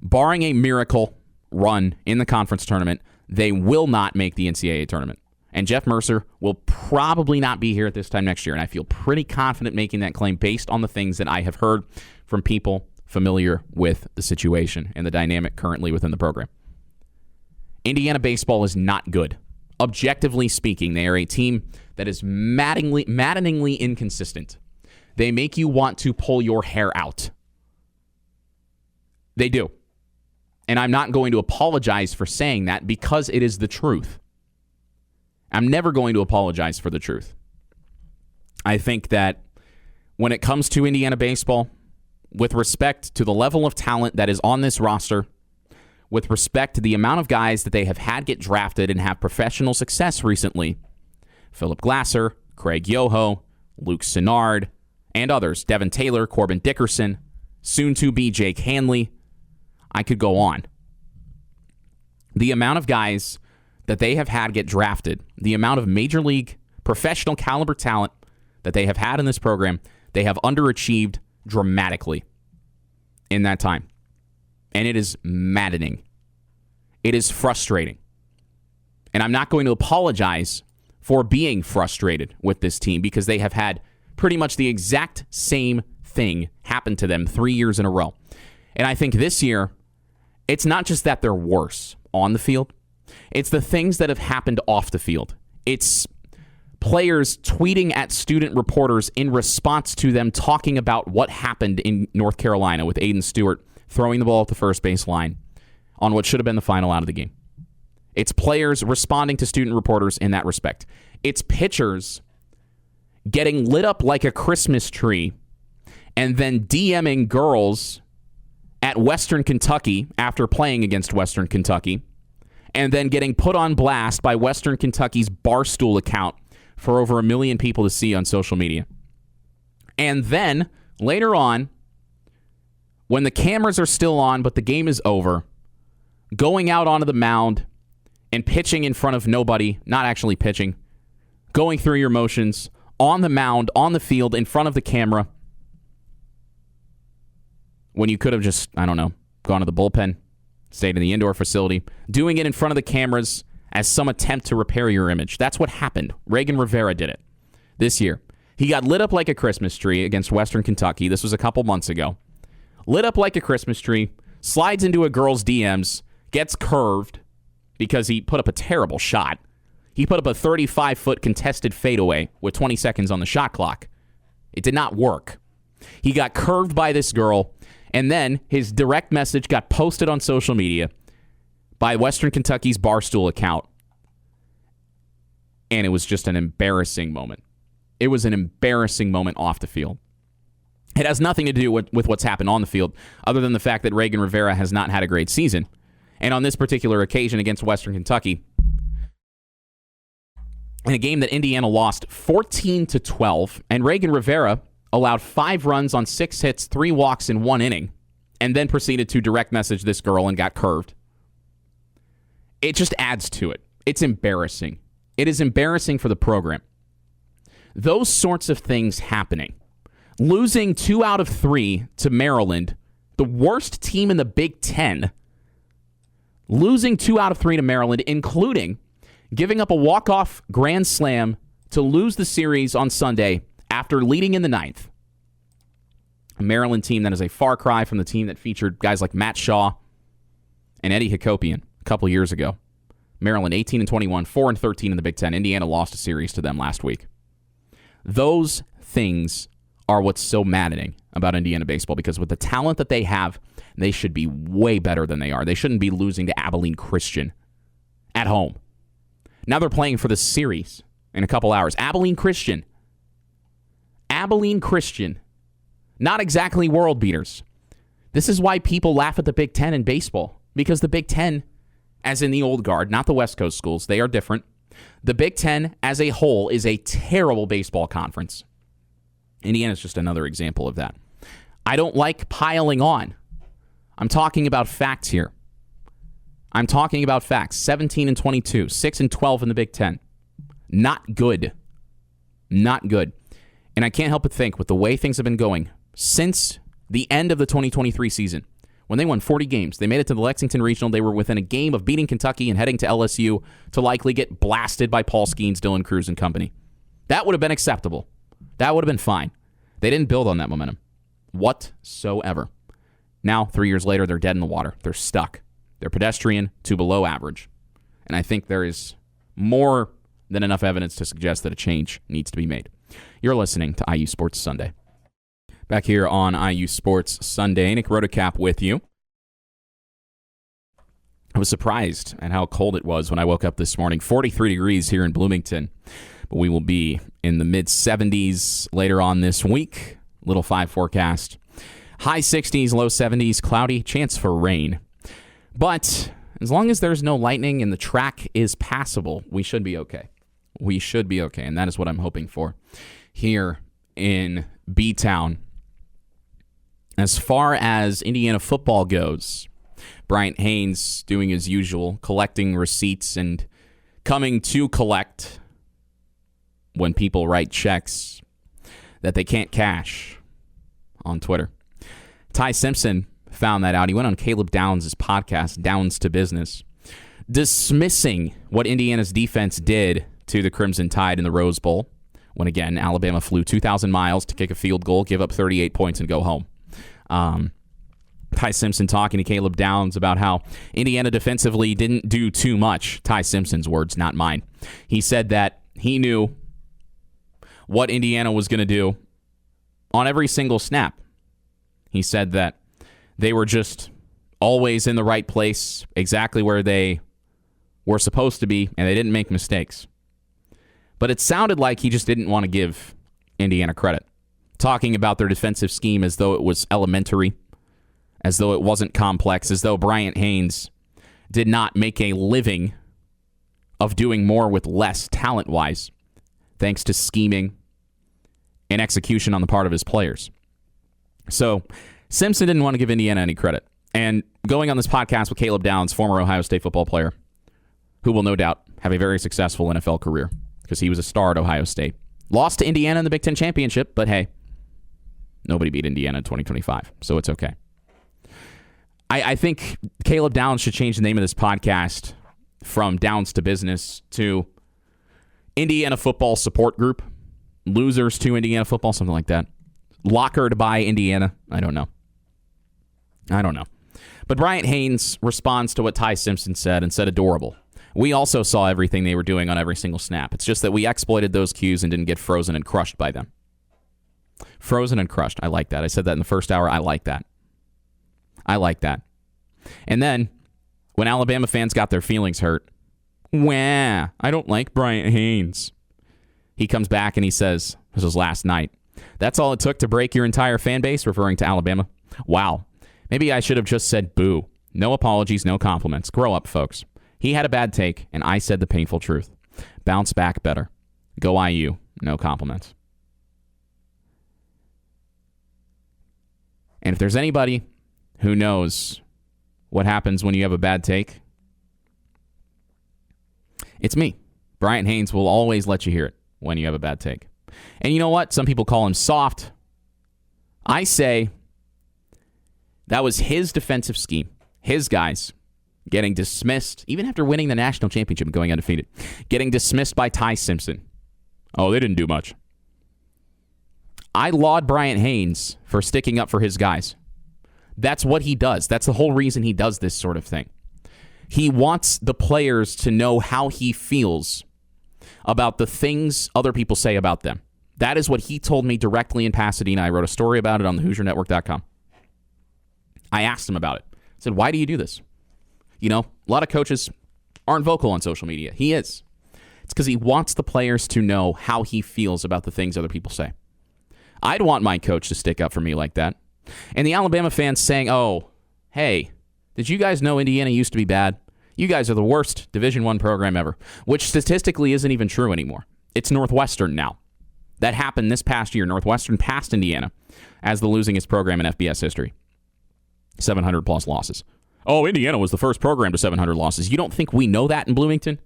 Barring a miracle run in the conference tournament, they will not make the NCAA tournament. And Jeff Mercer will probably not be here at this time next year. And I feel pretty confident making that claim based on the things that I have heard from people familiar with the situation and the dynamic currently within the program. Indiana baseball is not good. Objectively speaking, they are a team that is maddeningly inconsistent. They make you want to pull your hair out. They do. And I'm not going to apologize for saying that because it is the truth. I'm never going to apologize for the truth. I think that when it comes to Indiana baseball, with respect to the level of talent that is on this roster, with respect to the amount of guys that they have had get drafted and have professional success recently, Philip Glasser, Craig Yoho, Luke Sinnard, and others, Devin Taylor, Corbin Dickerson, soon to be Jake Hanley. I could go on. The amount of guys that they have had get drafted, the amount of major league professional caliber talent that they have had in this program, they have underachieved dramatically in that time. And it is maddening. It is frustrating. And I'm not going to apologize for being frustrated with this team because they have had pretty much the exact same thing happen to them 3 years in a row. And I think this year, it's not just that they're worse on the field. It's the things that have happened off the field. It's players tweeting at student reporters in response to them talking about what happened in North Carolina with Aiden Stewart throwing the ball at the first base line on what should have been the final out of the game. It's players responding to student reporters in that respect. It's pitchers getting lit up like a Christmas tree and then DMing girls at Western Kentucky after playing against Western Kentucky, and then getting put on blast by Western Kentucky's Barstool account for over 1 million people to see on social media. And then, later on, when the cameras are still on but the game is over, going out onto the mound and pitching in front of nobody, not actually pitching, going through your motions, on the mound, on the field, in front of the camera, when you could have just, I don't know, gone to the bullpen, stayed in the indoor facility, doing it in front of the cameras as some attempt to repair your image. That's what happened. Reagan Rivera did it this year. He got lit up like a Christmas tree against Western Kentucky. This was a couple months ago. Lit up like a Christmas tree, slides into a girl's DMs, gets curved because he put up a terrible shot. He put up a 35-foot contested fadeaway with 20 seconds on the shot clock. It did not work. He got curved by this girl, and then his direct message got posted on social media by Western Kentucky's Barstool account. And it was just an embarrassing moment. It was an embarrassing moment off the field. It has nothing to do with what's happened on the field, other than the fact that Reagan Rivera has not had a great season. And on this particular occasion against Western Kentucky, in a game that Indiana lost 14-12, and Reagan Rivera allowed 5 runs on 6 hits, 3 walks in 1 inning, and then proceeded to direct message this girl and got curved. It just adds to it. It's embarrassing. It is embarrassing for the program. Those sorts of things happening. Losing 2 out of 3 to Maryland, the worst team in the Big Ten. Losing 2 out of 3 to Maryland, including giving up a walk-off grand slam to lose the series on Sunday after leading in the 9th. A Maryland team that is a far cry from the team that featured guys like Matt Shaw and Eddie Hakopian a couple years ago. Maryland 18-21, 4-13 in the Big Ten. Indiana lost a series to them last week. Those things are what's so maddening about Indiana baseball, because with the talent that they have, they should be way better than they are. They shouldn't be losing to Abilene Christian at home. Now they're playing for the series in a couple hours. Abilene Christian. Not exactly world beaters. This is why people laugh at the Big Ten in baseball, because the Big Ten, as in the old guard, not the West Coast schools, they are different. The Big Ten as a whole is a terrible baseball conference. Indiana's just another example of that. I don't like piling on. I'm talking about facts here. I'm talking about facts. 17-22, 6-12 in the Big Ten. Not good. Not good. And I can't help but think, with the way things have been going since the end of the 2023 season, when they won 40 games, they made it to the Lexington Regional. They were within a game of beating Kentucky and heading to LSU to likely get blasted by Paul Skeens, Dylan Cruz, and company. That would have been acceptable. That would have been fine. They didn't build on that momentum whatsoever. Now, 3 years later, they're dead in the water. They're stuck. They're pedestrian to below average. And I think there is more than enough evidence to suggest that a change needs to be made. You're listening to IU Sports Sunday. Back here on IU Sports Sunday, Nick Rotacap with you. I was surprised at how cold it was when I woke up this morning. 43 degrees here in Bloomington. But we will be in the mid-70s later on this week. Little 5 forecast. High 60s, low 70s, cloudy, chance for rain. But as long as there's no lightning and the track is passable, we should be okay. We should be okay, and that is what I'm hoping for here in B-Town. As far as Indiana football goes, Bryant Haynes doing his usual, collecting receipts and coming to collect when people write checks that they can't cash on Twitter. Ty Simpson found that out. He went on Caleb Downs' podcast, Downs to Business, dismissing what Indiana's defense did to the Crimson Tide in the Rose Bowl, when, again, Alabama flew 2,000 miles to kick a field goal, give up 38 points, and go home. Ty Simpson talking to Caleb Downs about how Indiana defensively didn't do too much. Ty Simpson's words, not mine. He said that he knew what Indiana was going to do on every single snap. He said that they were just always in the right place, exactly where they were supposed to be, and they didn't make mistakes. But it sounded like he just didn't want to give Indiana credit, talking about their defensive scheme as though it was elementary, as though it wasn't complex, as though Bryant Haynes did not make a living of doing more with less talent-wise, thanks to scheming and execution on the part of his players. So Simpson didn't want to give Indiana any credit. And going on this podcast with Caleb Downs, former Ohio State football player, who will no doubt have a very successful NFL career because he was a star at Ohio State. Lost to Indiana in the Big Ten Championship, but hey, nobody beat Indiana in 2025, so it's okay. I think Caleb Downs should change the name of this podcast from Downs to Business to Indiana Football Support Group. Losers to Indiana Football, something like that. Lockered by Indiana. I don't know. But Bryant Haynes responds to what Ty Simpson said and said adorable. We also saw everything they were doing on every single snap. It's just that we exploited those cues and didn't get frozen and crushed by them. Frozen and crushed. I like that. I said that in the first hour. I like that. And then, when Alabama fans got their feelings hurt, wah, I don't like Bryant Haynes. He comes back and he says, this was last night, that's all it took to break your entire fan base, referring to Alabama. Wow. Maybe I should have just said boo. No apologies, no compliments. Grow up, folks. He had a bad take, and I said the painful truth. Bounce back better. Go IU. No compliments. And if there's anybody who knows what happens when you have a bad take, it's me. Bryant Haynes will always let you hear it when you have a bad take. And you know what? Some people call him soft. I say that was his defensive scheme. His guys getting dismissed, even after winning the national championship and going undefeated, getting dismissed by Ty Simpson. Oh, they didn't do much. I laud Bryant Haynes for sticking up for his guys. That's what he does. That's the whole reason he does this sort of thing. He wants the players to know how he feels about the things other people say about them. That is what he told me directly in Pasadena. I wrote a story about it on the HoosierNetwork.com. I asked him about it. I said, why do you do this? You know, a lot of coaches aren't vocal on social media. He is. It's because he wants the players to know how he feels about the things other people say. I'd want my coach to stick up for me like that. And the Alabama fans saying, oh, hey, did you guys know Indiana used to be bad? You guys are the worst Division I program ever, which statistically isn't even true anymore. It's Northwestern now. That happened this past year. Northwestern passed Indiana as the losingest program in FBS history. 700-plus losses. Oh, Indiana was the first program to 700 losses. You don't think we know that in Bloomington?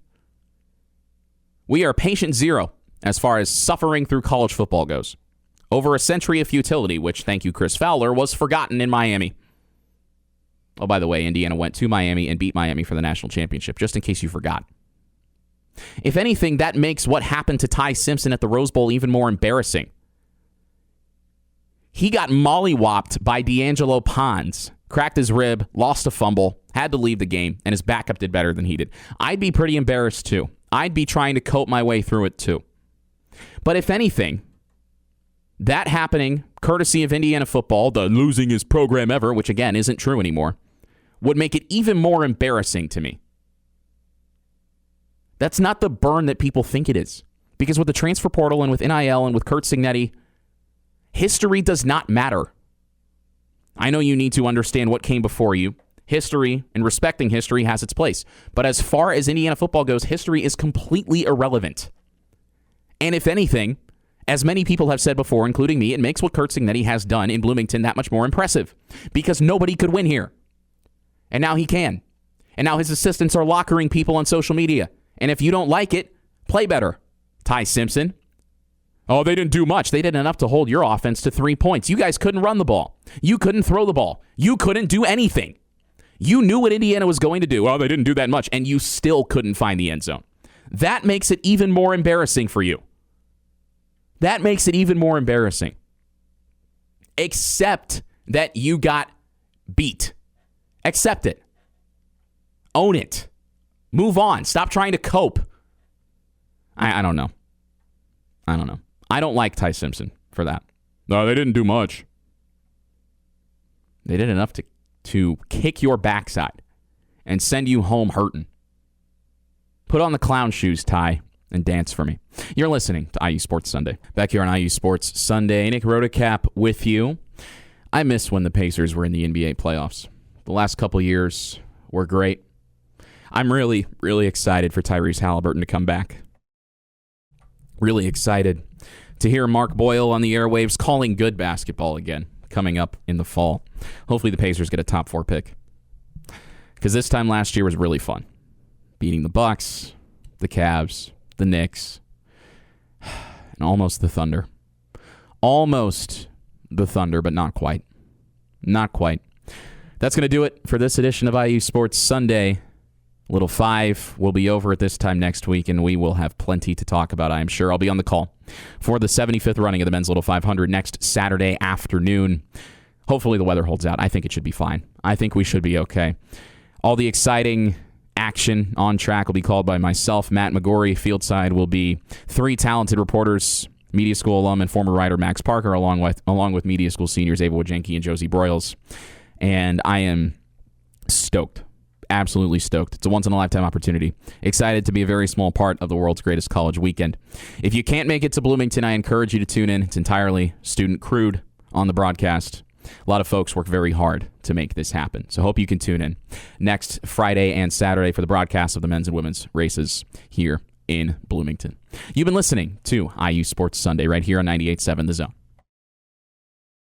We are patient zero as far as suffering through college football goes. Over a century of futility, which, thank you, Chris Fowler, was forgotten in Miami. Oh, by the way, Indiana went to Miami and beat Miami for the national championship, just in case you forgot. If anything, that makes what happened to Ty Simpson at the Rose Bowl even more embarrassing. He got mollywopped by D'Angelo Pons, cracked his rib, lost a fumble, had to leave the game, and his backup did better than he did. I'd be pretty embarrassed, too. I'd be trying to cope my way through it, too. But if anything, that happening, courtesy of Indiana football, the losingest program ever, which again isn't true anymore, would make it even more embarrassing to me. That's not the burn that people think it is. Because with the transfer portal and with NIL and with Curt Cignetti History does not matter. I know you need to understand what came before you. History and respecting history has its place. But as far as Indiana football goes, history is completely irrelevant. And if anything, as many people have said before, including me, it makes what Curt Cignetti has done in Bloomington that much more impressive. Because nobody could win here. And now he can. And now his assistants are lockering people on social media. And if you don't like it, play better. Ty Simpson. Oh, they didn't do much. They did enough to hold your offense to 3 points. You guys couldn't run the ball. You couldn't throw the ball. You couldn't do anything. You knew what Indiana was going to do. Oh, they didn't do that much. And you still couldn't find the end zone. That makes it even more embarrassing for you. That makes it even more embarrassing. Accept that you got beat. Accept it. Own it. Move on. Stop trying to cope. I don't know. I don't like Ty Simpson for that. No, they didn't do much. They did enough to kick your backside and send you home hurting. Put on the clown shoes, Ty, and dance for me. You're listening to IU Sports Sunday. Back here on IU Sports Sunday, Nick Rotacap with you. I miss when the Pacers were in the NBA playoffs. The last couple years were great. I'm really, really excited for Tyrese Halliburton to come back. Really excited to hear Mark Boyle on the airwaves calling good basketball again coming up in the fall. Hopefully the Pacers get a top 4 pick. Because this time last year was really fun. Beating the Bucks, the Cavs, the Knicks, and almost the Thunder. Almost the Thunder, but not quite. Not quite. That's going to do it for this edition of IU Sports Sunday. Little 5 will be over at this time next week, and we will have plenty to talk about, I am sure. I'll be on the call for the 75th running of the Men's Little 500 next Saturday afternoon. Hopefully the weather holds out. I think it should be fine. I think we should be okay. All the exciting action on track will be called by myself, Matt McGorry. Fieldside will be 3 talented reporters, media school alum and former writer Max Parker, along with media school seniors Ava Wojcinki and Josie Broyles. And I am stoked. Absolutely stoked. It's a once-in-a-lifetime opportunity. Excited to be a very small part of the world's greatest college weekend. If you can't make it to Bloomington, I encourage you to tune in. It's entirely student-crewed on the broadcast. A lot of folks work very hard to make this happen. So hope you can tune in next Friday and Saturday for the broadcast of the men's and women's races here in Bloomington. You've been listening to IU Sports Sunday right here on 98.7 The Zone.